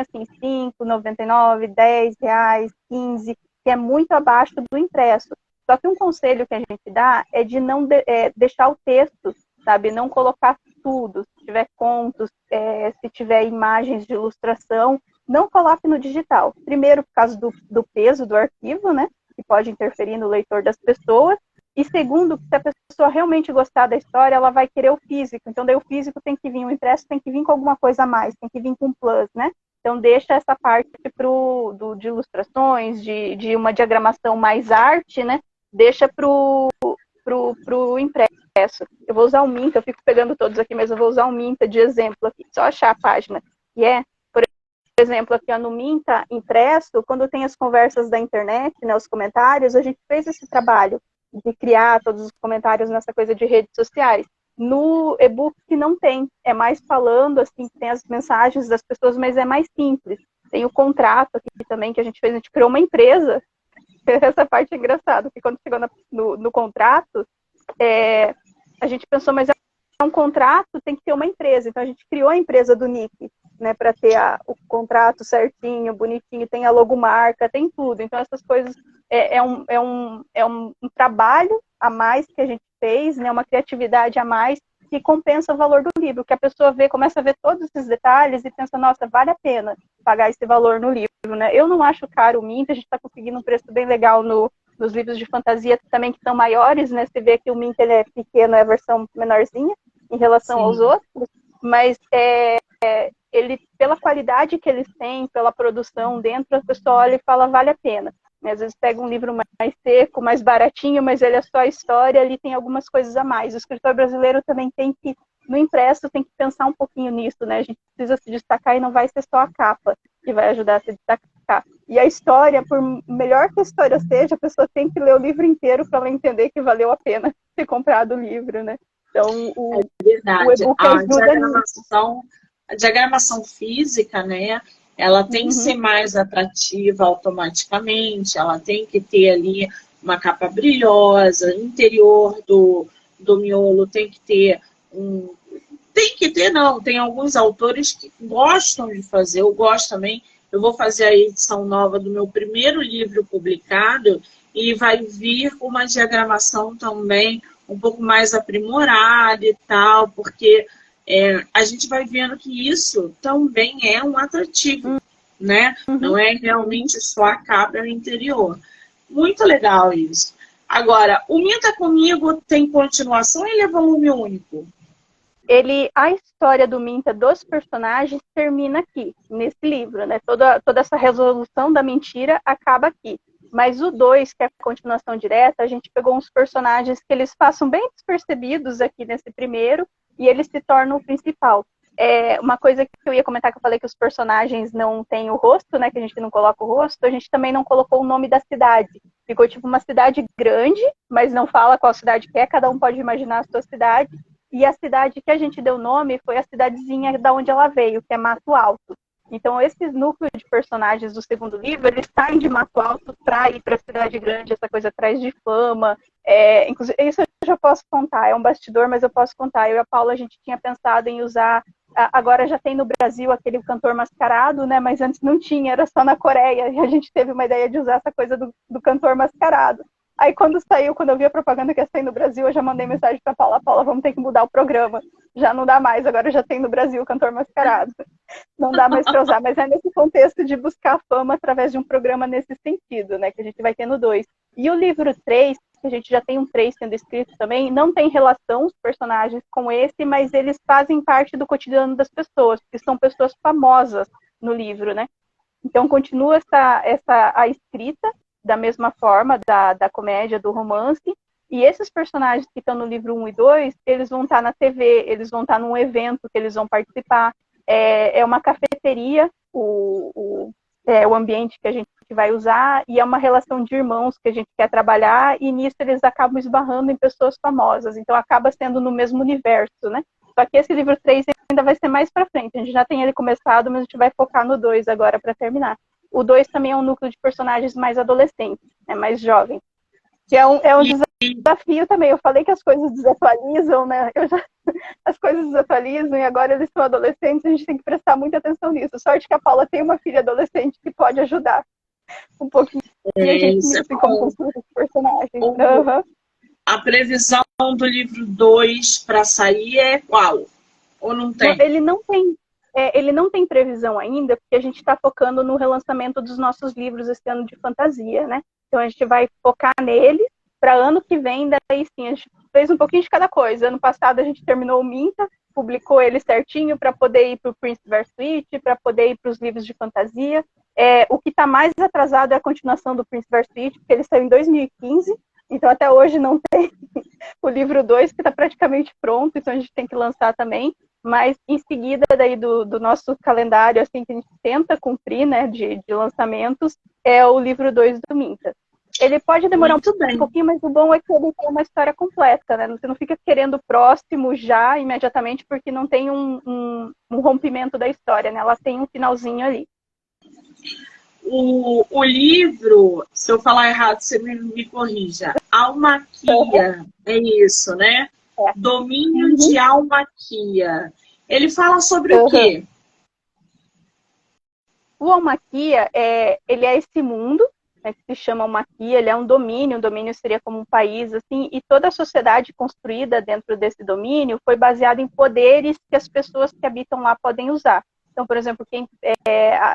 assim, R$5,99, R$10, 15, que é muito abaixo do impresso. Só que um conselho que a gente dá é de não deixar o texto, sabe? Não colocar tudo. Se tiver contos, se tiver imagens de ilustração, não coloque no digital. Primeiro, por causa do peso do arquivo, né? Que pode interferir no leitor das pessoas. E segundo, se a pessoa realmente gostar da história, ela vai querer o físico. Então, daí o físico tem que vir, o impresso tem que vir com alguma coisa a mais, tem que vir com plus, né? Então, deixa essa parte de ilustrações, de uma diagramação mais arte, né? Deixa pro impresso. Eu vou usar o Minta, eu fico pegando todos aqui, mas eu vou usar o Minta de exemplo aqui. Só achar a página. Por exemplo, aqui no Minta impresso, quando tem as conversas da internet, né, os comentários, a gente fez esse trabalho de criar todos os comentários nessa coisa de redes sociais. No e-book não tem, é mais falando, assim, tem as mensagens das pessoas, mas é mais simples. Tem o contrato aqui também que a gente fez, a gente criou uma empresa. Essa parte é engraçada, porque quando chegou no contrato, a gente pensou, mas é um contrato, tem que ter uma empresa. Então a gente criou a empresa do Nick, né, para ter o contrato certinho, bonitinho, tem a logomarca, tem tudo. Então essas coisas é um trabalho a mais que a gente fez, né, uma criatividade a mais que compensa o valor do livro, que a pessoa começa a ver todos esses detalhes e pensa, nossa, vale a pena pagar esse valor no livro, né? Eu não acho caro o Mint, a gente está conseguindo um preço bem legal nos livros de fantasia também, que são maiores, né? Você vê que o Mint ele é pequeno, é a versão menorzinha em relação aos outros, mas ele, pela qualidade que eles têm, pela produção dentro, a pessoa olha e fala, vale a pena. Às vezes pega um livro mais seco, mais baratinho, mas ele é só a história, ali tem algumas coisas a mais. O escritor brasileiro também tem que, no impresso, tem que pensar um pouquinho nisso, né? A gente precisa se destacar e não vai ser só a capa que vai ajudar a se destacar. E a história, por melhor que a história seja, a pessoa tem que ler o livro inteiro para ela entender que valeu a pena ter comprado o livro, né? Então, o e-book ajuda nisso. A diagramação física, né? Ela tem que ser mais atrativa automaticamente, ela tem que ter ali uma capa brilhosa, o interior do miolo tem que ter tem alguns autores que gostam de fazer, eu gosto também, eu vou fazer a edição nova do meu primeiro livro publicado e vai vir uma diagramação também um pouco mais aprimorada e tal, porque a gente vai vendo que isso também é um atrativo, né? Não é realmente só a capa e o interior. Muito legal isso. Agora, o Minta Comigo tem continuação ou ele é volume único? A história do Minta dos personagens termina aqui, nesse livro, né? Toda essa resolução da mentira acaba aqui. Mas o 2, que é a continuação direta, a gente pegou uns personagens que eles passam bem despercebidos aqui nesse primeiro, e ele se torna o principal. Uma coisa que eu ia comentar, que eu falei que os personagens não têm o rosto, né, que a gente não coloca o rosto, a gente também não colocou o nome da cidade. Ficou tipo uma cidade grande, mas não fala qual cidade que é, cada um pode imaginar a sua cidade. E a cidade que a gente deu nome foi a cidadezinha da onde ela veio, que é Mato Alto. Então, esses núcleos de personagens do segundo livro, eles saem de Mato Alto para ir para a cidade grande, essa coisa atrás de fama. Inclusive, isso eu já posso contar, é um bastidor, mas eu posso contar. Eu e a Paula, a gente tinha pensado em usar, agora já tem no Brasil aquele cantor mascarado, né? Mas antes não tinha, era só na Coreia. E a gente teve uma ideia de usar essa coisa do cantor mascarado. Aí quando eu vi a propaganda que ia sair no Brasil, eu já mandei mensagem para Paula, vamos ter que mudar o programa. Já não dá mais, agora já tem no Brasil o cantor mascarado. Não dá mais para usar, mas é nesse contexto de buscar fama através de um programa nesse sentido, né, que a gente vai ter no 2. E o livro 3, que a gente já tem um 3 sendo escrito também, não tem relação os personagens com esse, mas eles fazem parte do cotidiano das pessoas, porque são pessoas famosas no livro, né? Então continua a escrita, da mesma forma, da comédia, do romance, e esses personagens que estão no livro 1 e 2, eles vão estar na TV, eles vão estar num evento que eles vão participar, é uma cafeteria, o ambiente que a gente vai usar, e é uma relação de irmãos que a gente quer trabalhar, e nisso eles acabam esbarrando em pessoas famosas, então acaba sendo no mesmo universo, né? Só que esse livro 3 ainda vai ser mais para frente, a gente já tem ele começado, mas a gente vai focar no 2 agora para terminar. O 2 também é um núcleo de personagens mais adolescentes, mais jovens. Que é um desafio também. Eu falei que as coisas desatualizam, né? As coisas desatualizam e agora eles são adolescentes, a gente tem que prestar muita atenção nisso. Sorte que a Paula tem uma filha adolescente que pode ajudar um pouquinho. E a gente se como construir os personagens. A previsão do livro 2 para sair é qual? Ou não tem? Ele não tem previsão ainda, porque a gente está focando no relançamento dos nossos livros esse ano de fantasia, né? Então a gente vai focar nele para ano que vem, daí sim, a gente fez um pouquinho de cada coisa. Ano passado a gente terminou o Minta, publicou ele certinho para poder ir para o Prince vs. Witch, para poder ir para os livros de fantasia. O que está mais atrasado é a continuação do Prince vs. Witch, porque ele saiu em 2015, então até hoje não tem o livro 2, que está praticamente pronto, então a gente tem que lançar também. Mas em seguida daí do nosso calendário, assim, que a gente tenta cumprir, né, de lançamentos, é o livro 2 do Minta. Ele pode demorar Muito bem. um pouquinho, mas o bom é que ele tem uma história completa, né? Você não fica querendo o próximo já, imediatamente, porque não tem um rompimento da história, né? Ela tem um finalzinho ali. O livro, se eu falar errado, você me corrija. Almaquia, é isso, né? É. Domínio de Almaquia. Ele fala sobre o quê? O Almaquia, ele é esse mundo, né, que se chama Almaquia, ele é um domínio seria como um país, assim, e toda a sociedade construída dentro desse domínio foi baseada em poderes que as pessoas que habitam lá podem usar. Então, por exemplo,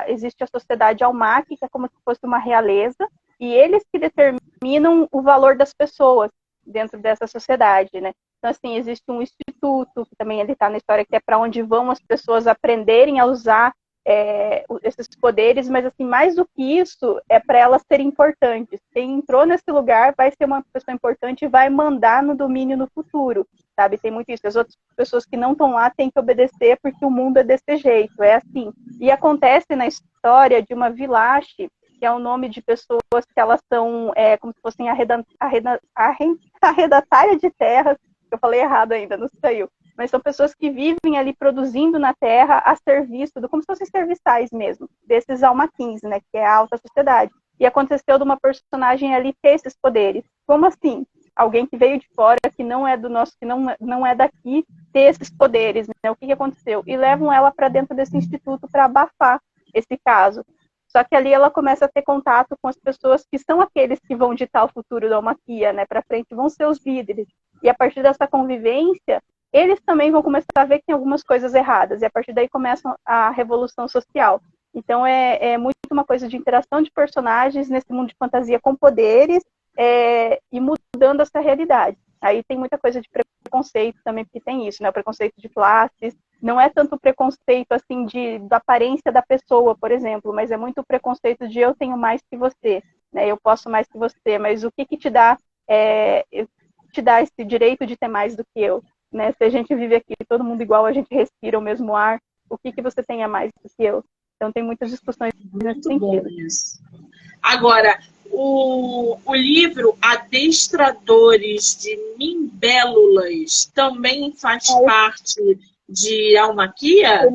existe a sociedade Almaque, que é como se fosse uma realeza, e eles que determinam o valor das pessoas dentro dessa sociedade, né? Então, assim, existe um instituto, que também ele está na história, que é para onde vão as pessoas aprenderem a usar esses poderes, mas assim, mais do que isso, é para elas serem importantes. Quem entrou nesse lugar vai ser uma pessoa importante e vai mandar no domínio no futuro, sabe? Tem muito isso. As outras pessoas que não estão lá têm que obedecer porque o mundo é desse jeito, é assim. E acontece na história de uma Vilache, que é o nome de pessoas que elas são como se fossem arrendatária de terras. Eu falei errado ainda, não saiu. Mas são pessoas que vivem ali produzindo na terra a serviço, como se fossem serviçais mesmo, desses almaquins, né, que é a alta sociedade. E aconteceu de uma personagem ali ter esses poderes. Como assim? Alguém que veio de fora, que não é do nosso, que não é daqui, ter esses poderes, né? O que aconteceu? E levam ela para dentro desse instituto para abafar esse caso. Só que ali ela começa a ter contato com as pessoas que são aqueles que vão ditar o futuro da Almaquia, né? Para frente vão ser os líderes. E a partir dessa convivência, eles também vão começar a ver que tem algumas coisas erradas, e a partir daí começa a revolução social. Então é muito uma coisa de interação de personagens nesse mundo de fantasia com poderes e mudando essa realidade. Aí tem muita coisa de preconceito também, porque tem isso, né? O preconceito de classes, não é tanto o preconceito assim da aparência da pessoa, por exemplo, mas é muito o preconceito de eu tenho mais que você, né? Eu posso mais que você, mas o que te dá esse direito de ter mais do que eu? Né? Se a gente vive aqui, todo mundo igual, a gente respira o mesmo ar, o que você tem a mais do que eu? Então tem muitas discussões nesse sentido. Isso. Agora, o livro Adestradores de Mimbélulas também faz parte de Almaquia?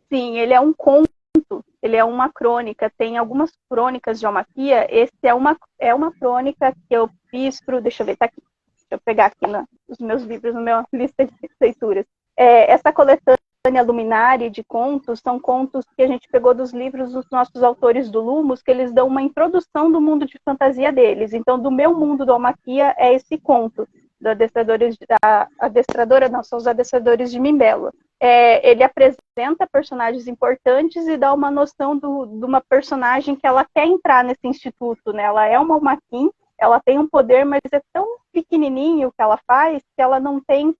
Sim, ele é um conto, ele é uma crônica, tem algumas crônicas de Almaquia, esse é uma crônica que eu fiz deixa eu ver, tá aqui. Deixa eu pegar aqui nos meus livros, na minha lista de leituras. Essa coletânea Luminari de contos são contos que a gente pegou dos livros dos nossos autores do Lumos, que eles dão uma introdução do mundo de fantasia deles. Então, do meu mundo do Almaquia é esse conto, são os adestradores de Mimbélulas. Ele apresenta personagens importantes e dá uma noção de uma personagem que ela quer entrar nesse instituto, né? Ela é uma almaquim, ela tem um poder, mas é tão pequenininho o que ela faz, que ela não tem...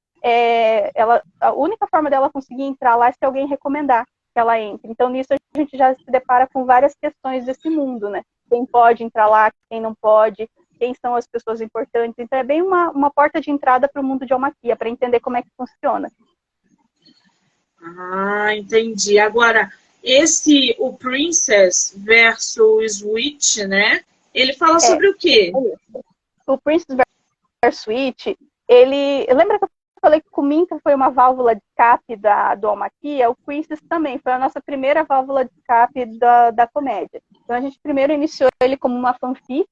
a única forma dela conseguir entrar lá é se alguém recomendar que ela entre. Então, nisso, a gente já se depara com várias questões desse mundo, né? Quem pode entrar lá, quem não pode, quem são as pessoas importantes. Então, é bem uma porta de entrada para o mundo de Almaquia, para entender como é que funciona. Ah, entendi. Agora, o Princess versus Witch, né? Ele fala sobre o quê? O Princess versus Witch, lembra que eu falei que o Minka foi uma válvula de escape do Almaquia? O Princess também foi a nossa primeira válvula de escape da comédia. Então a gente primeiro iniciou ele como uma fanfic,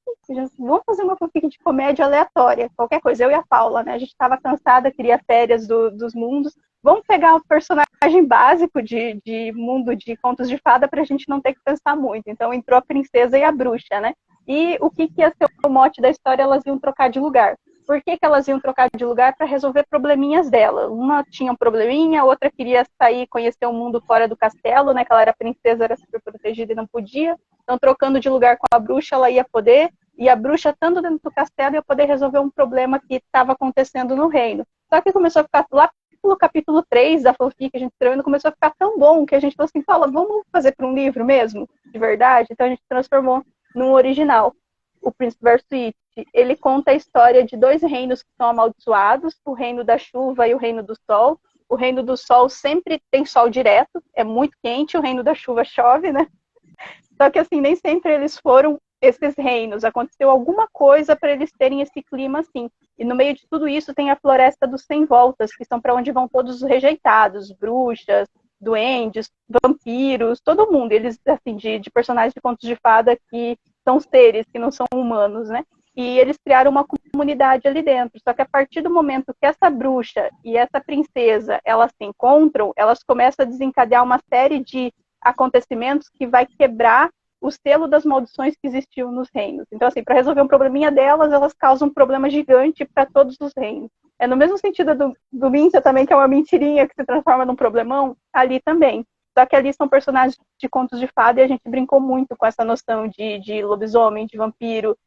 vamos fazer uma fanfic de comédia aleatória, qualquer coisa, eu e a Paula, né? A gente estava cansada, queria férias dos mundos, vamos pegar um personagem básico de mundo de contos de fada para a gente não ter que pensar muito. Então entrou a princesa e a bruxa, né? E o que ia ser o mote da história? Elas iam trocar de lugar. Por que elas iam trocar de lugar? Para resolver probleminhas dela. Uma tinha um probleminha, a outra queria sair, conhecer o mundo fora do castelo, né? Que ela era princesa, era super protegida e não podia. Então, trocando de lugar com a bruxa, ela ia poder. E a bruxa, estando dentro do castelo, ia poder resolver um problema que estava acontecendo no reino. Só que começou a ficar lá pelo capítulo 3 da fanfic que a gente escreveu, começou a ficar tão bom que a gente falou assim, Paula, vamos fazer para um livro mesmo? De verdade? Então, a gente transformou num original. O Príncipe versus Witch, ele conta a história de dois reinos que são amaldiçoados, o reino da chuva e o reino do sol. O reino do sol sempre tem sol direto, é muito quente, o reino da chuva chove, né? Só que assim, nem sempre eles foram esses reinos, aconteceu alguma coisa para eles terem esse clima assim. E no meio de tudo isso tem a Floresta dos Sem Voltas, que são para onde vão todos os rejeitados, bruxas, duendes, vampiros, todo mundo. Eles, assim, de personagens de contos de fada que são seres, que não são humanos, né? E eles criaram uma comunidade ali dentro. Só que a partir do momento que essa bruxa e essa princesa, elas se encontram, elas começam a desencadear uma série de acontecimentos que vai quebrar o selo das maldições que existiam nos reinos. Então, assim, para resolver um probleminha delas, elas causam um problema gigante para todos os reinos. É no mesmo sentido do Mincha também, que é uma mentirinha que se transforma num problemão, ali também. Só que ali são personagens de contos de fada e a gente brincou muito com essa noção de lobisomem, de vampiro.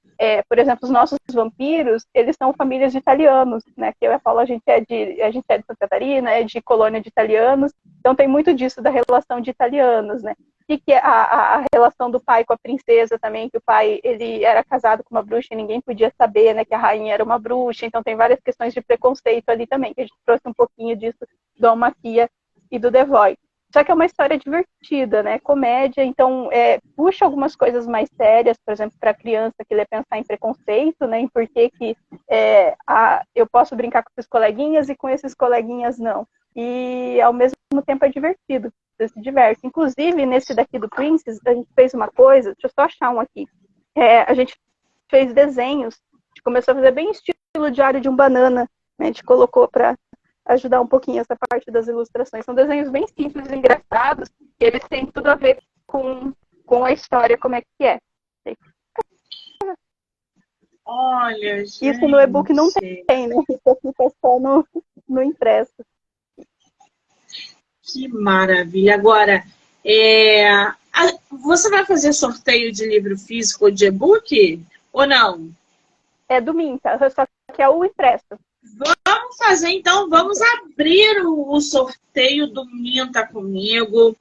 Por exemplo, os nossos vampiros, eles são famílias de italianos, né? Que eu e a Paula, a gente é de Santa Catarina, é de colônia de italianos. Então tem muito disso da relação de italianos, né? E que a relação do pai com a princesa também, que o pai ele era casado com uma bruxa e ninguém podia saber, né, que a rainha era uma bruxa. Então tem várias questões de preconceito ali também, que a gente trouxe um pouquinho disso do Almaquia e do The Void. Só que é uma história divertida, né? Comédia, então puxa algumas coisas mais sérias, por exemplo, para a criança que lê pensar em preconceito, né? Em por que eu posso brincar com esses coleguinhas e com esses coleguinhas não. E ao mesmo tempo é divertido, você se diverte. Inclusive, nesse daqui do Princess, a gente fez uma coisa, deixa eu só achar um aqui. A gente fez desenhos, a gente começou a fazer bem estilo Diário de um Banana, né? A gente colocou para ajudar um pouquinho essa parte das ilustrações. São desenhos bem simples e engraçados, e eles têm tudo a ver com a história, como é que é. Olha, gente. Isso no e-book não tem, né? Isso aqui tá só no impresso. Que maravilha. Agora, você vai fazer sorteio de livro físico ou de e-book? Ou não? É do Minta, só que é o impresso. Vamos fazer, então, vamos abrir o sorteio do Minta comigo.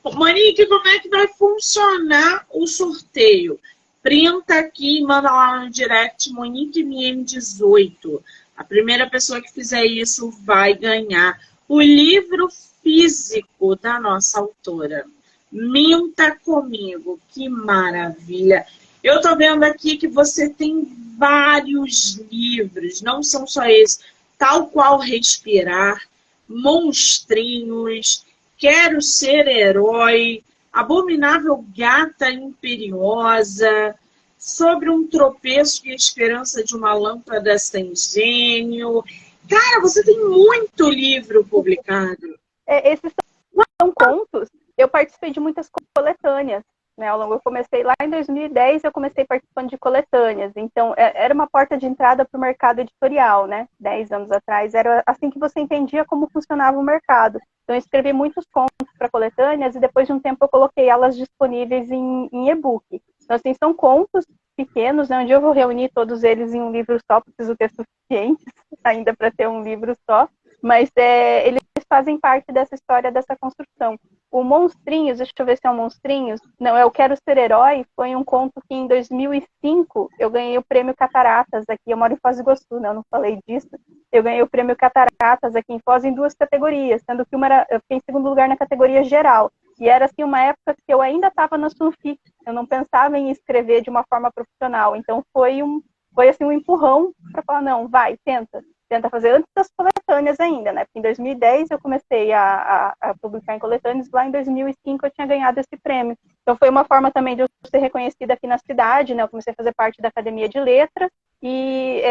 Monique, como é que vai funcionar o sorteio? Printa aqui e manda lá no direct MoniqueMM18. A primeira pessoa que fizer isso vai ganhar o livro físico da nossa autora. Minta comigo, que maravilha! Eu tô vendo aqui que você tem vários livros, não são só esses. Tal qual Respirar, Monstrinhos, Quero Ser Herói, Abominável Gata Imperiosa, Sobre um Tropeço e a Esperança de uma Lâmpada Sem Gênio. Cara, você tem muito livro publicado. Esses são contos. Eu participei de muitas coletâneas, né? Eu comecei lá em 2010, eu comecei participando de coletâneas. Então, era uma porta de entrada para o mercado editorial, né? 10 anos atrás. Era assim que você entendia como funcionava o mercado. Então, eu escrevi muitos contos para coletâneas e depois de um tempo eu coloquei elas disponíveis em e-book. Então, assim, são contos pequenos, né? Onde eu vou reunir todos eles em um livro só, preciso ter suficientes ainda para ter um livro só. Mas eles fazem parte dessa história, dessa construção. O Monstrinhos, deixa eu ver se é um Monstrinhos. Não, Eu Quero Ser Herói, foi um conto que em 2005 eu ganhei o prêmio Cataratas aqui. Eu moro em Foz do Iguaçu, né? Eu não falei disso. Eu ganhei o prêmio Cataratas aqui em Foz em 2 categorias, sendo que eu fiquei em segundo lugar na categoria geral. E era assim uma época que eu ainda estava na Sunfic. Eu não pensava em escrever de uma forma profissional. Então foi assim um empurrão para falar, não, vai, tenta fazer antes das coletâneas ainda, né? Porque em 2010 eu comecei a publicar em coletâneas, lá em 2005 eu tinha ganhado esse prêmio. Então foi uma forma também de eu ser reconhecida aqui na cidade, né? Eu comecei a fazer parte da Academia de Letras e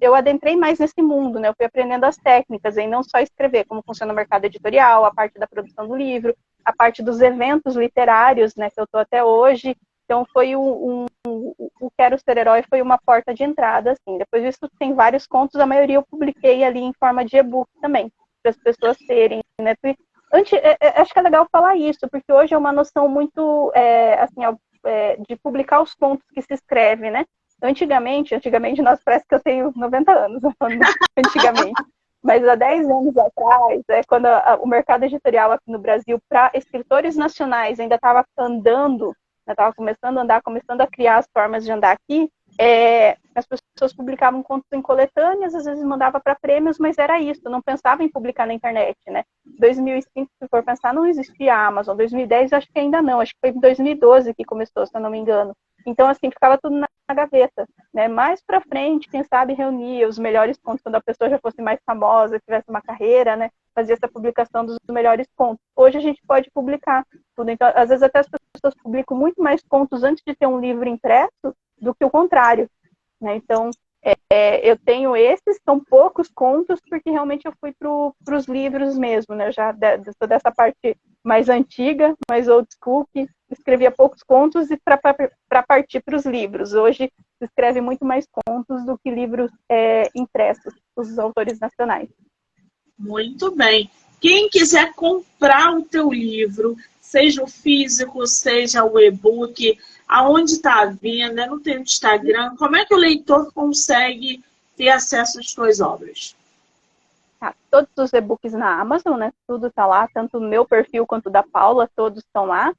eu adentrei mais nesse mundo, né? Eu fui aprendendo as técnicas, e não só escrever, como funciona o mercado editorial, a parte da produção do livro, a parte dos eventos literários, né? Que eu estou até hoje. Então foi o Quero Ser Herói foi uma porta de entrada, assim. Depois disso tem vários contos, a maioria eu publiquei ali em forma de e-book também, para as pessoas terem, né? Acho que é legal falar isso, porque hoje é uma noção muito, de publicar os contos que se escreve, né? Antigamente, nossa, parece que eu tenho 90 anos, antigamente. Mas há 10 anos atrás, quando o mercado editorial aqui no Brasil, para escritores nacionais, ainda estava andando, estava começando a andar, começando a criar as formas de andar aqui, as pessoas publicavam contos em coletâneas, às vezes mandava para prêmios, mas era isso, não pensava em publicar na internet, né? 2005, se for pensar, não existia a Amazon. 2010, acho que ainda não, acho que foi em 2012 que começou, se eu não me engano. Então, assim, ficava tudo na gaveta, né? Mais pra frente, quem sabe reunir os melhores contos quando a pessoa já fosse mais famosa, tivesse uma carreira, né? Fazer essa publicação dos melhores contos. Hoje a gente pode publicar tudo. Então, às vezes até as pessoas publicam muito mais contos antes de ter um livro impresso do que o contrário, né? Então, eu tenho esses, são poucos contos, porque realmente eu fui para os livros mesmo, né? Eu já sou dessa parte mais antiga, mais old school, que escrevia poucos contos e para partir para os livros. Hoje se escreve muito mais contos do que livros impressos, os autores nacionais. Muito bem. Quem quiser comprar o teu livro, seja o físico, seja o e-book, aonde está a venda, no teu Instagram, como é que o leitor consegue ter acesso às tuas obras? Todos os e-books na Amazon, né? Tudo está lá, tanto o meu perfil quanto o da Paula, todos estão lá.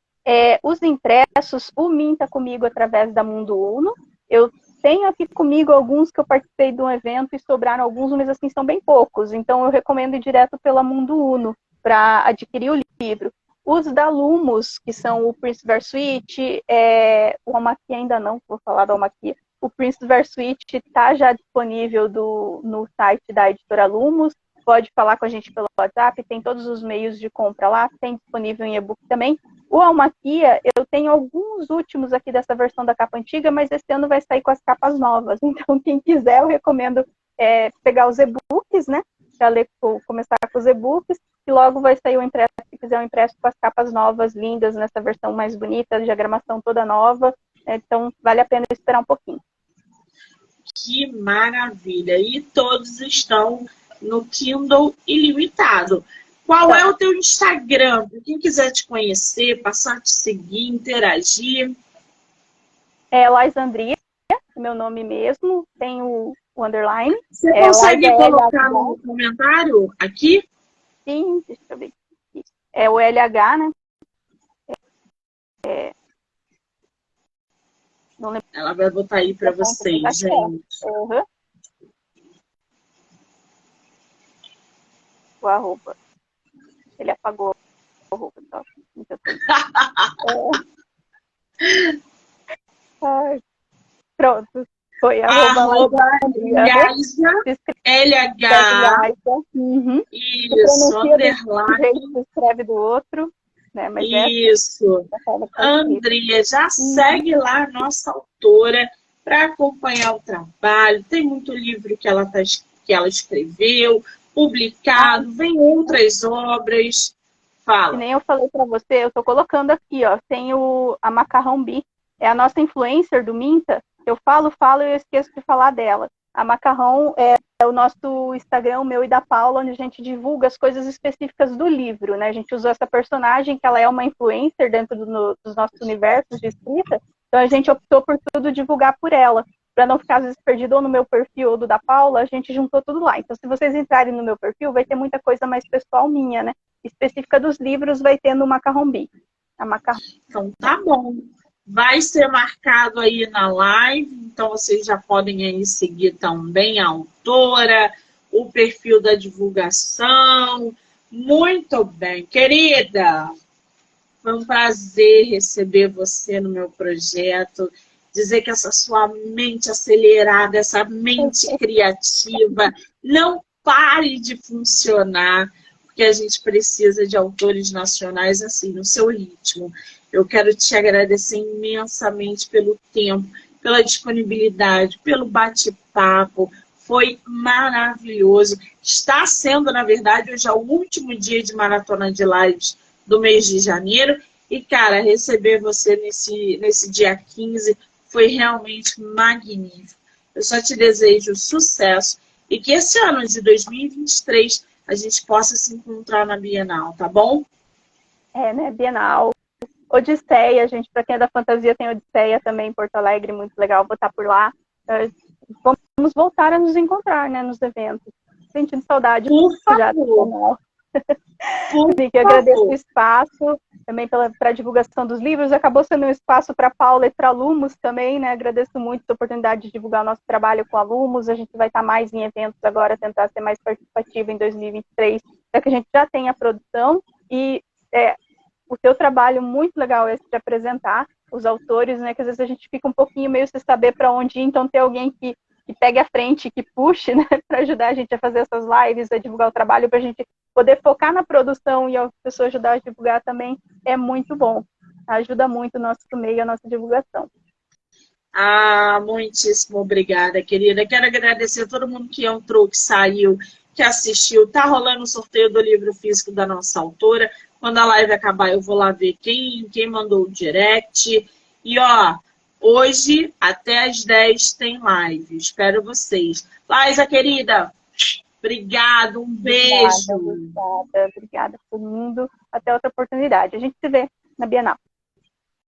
Os impressos, o Min está comigo através da Mundo Uno. Eu tenho aqui comigo alguns que eu participei de um evento e sobraram alguns, mas assim, são bem poucos. Então eu recomendo ir direto pela Mundo Uno para adquirir o livro. Os da Lumos, que são o Príncipe Versuit, o Almaquia ainda não, vou falar do Almaquia. O Príncipe Versuit está já disponível no site da editora Lumos. Pode falar com a gente pelo WhatsApp, tem todos os meios de compra lá, tem disponível em e-book também. O Almaquia, eu tenho alguns últimos aqui dessa versão da capa antiga, mas esse ano vai sair com as capas novas. Então, quem quiser, eu recomendo pegar os e-books, né? Já começar com os e-books, e logo vai sair o impresso, se quiser o impresso com as capas novas, lindas, nessa versão mais bonita, diagramação toda nova. Então, vale a pena esperar um pouquinho. Que maravilha! E todos estão no Kindle Ilimitado. Qual é o teu Instagram? Para quem quiser te conhecer, passar a te seguir, interagir. Laisandria, meu nome mesmo, tem o underline. Você consegue colocar no comentário aqui? Sim, deixa eu ver. É o LH, né? Não lembro. Ela vai botar aí para vocês, gente. Uhum. O arroba. Ele apagou o arroba. Pronto. Foi arroba LH. Uhum. Isso, underline. Se escreve do outro. Né? Mas isso. Andrea, já segue lá a nossa autora para acompanhar o trabalho. Tem muito livro que ela escreveu, publicado, vem outras obras. Fala. Que nem eu falei para você, eu estou colocando aqui, ó, tem a Macarrão Bi, é a nossa influencer do Minta. Eu falo e eu esqueço de falar dela. A Macarrão é o nosso Instagram, o meu e da Paula, onde a gente divulga as coisas específicas do livro, né? A gente usou essa personagem, que ela é uma influencer dentro dos nossos universos de escrita, então a gente optou por tudo divulgar por ela, para não ficar às vezes perdido ou no meu perfil ou do da Paula, a gente juntou tudo lá. Então, se vocês entrarem no meu perfil, vai ter muita coisa mais pessoal minha, né? Específica dos livros, vai ter no Macarrão Bi. Então, tá bom. Vai ser marcado aí na live, então vocês já podem aí seguir também a autora, o perfil da divulgação. Muito bem, querida. Foi um prazer receber você no meu projeto, dizer que essa sua mente acelerada, essa mente criativa, não pare de funcionar, porque a gente precisa de autores nacionais assim, no seu ritmo. Eu quero te agradecer imensamente pelo tempo, pela disponibilidade, pelo bate-papo. Foi maravilhoso. Está sendo, na verdade, hoje é o último dia de maratona de lives do mês de janeiro. E, cara, receber você nesse dia 15 foi realmente magnífico. Eu só te desejo sucesso e que esse ano de 2023 a gente possa se encontrar na Bienal, tá bom? Né? Bienal. Odisseia, gente, para quem é da fantasia, tem Odisseia também em Porto Alegre, muito legal, vou estar por lá. Vamos voltar a nos encontrar, né, nos eventos. Sentindo saudade. Por favor. Eu agradeço o espaço, também para a divulgação dos livros. Acabou sendo um espaço para a Paula e para a Lumos também, né? Agradeço muito a oportunidade de divulgar o nosso trabalho com a Lumos. A gente vai estar mais em eventos agora, tentar ser mais participativa em 2023, para que a gente já tenha a produção e o teu trabalho muito legal esse de apresentar. os autores, né? Que às vezes a gente fica um pouquinho meio sem saber para onde ir, então ter alguém que pegue a frente, que puxe, né? Para ajudar a gente a fazer essas lives, a divulgar o trabalho, para a gente poder focar na produção e a pessoa ajudar a divulgar também é muito bom. Ajuda muito o nosso meio, a nossa divulgação. Ah, muitíssimo obrigada, querida. Quero agradecer a todo mundo que entrou, que saiu, que assistiu. Tá rolando o sorteio do livro físico da nossa autora. Quando a live acabar, eu vou lá ver quem mandou o direct. E, ó, hoje, até às 10, tem live. Espero vocês. Laísa, querida, obrigado, um beijo. Obrigada a todo mundo. Até outra oportunidade. A gente se vê na Bienal.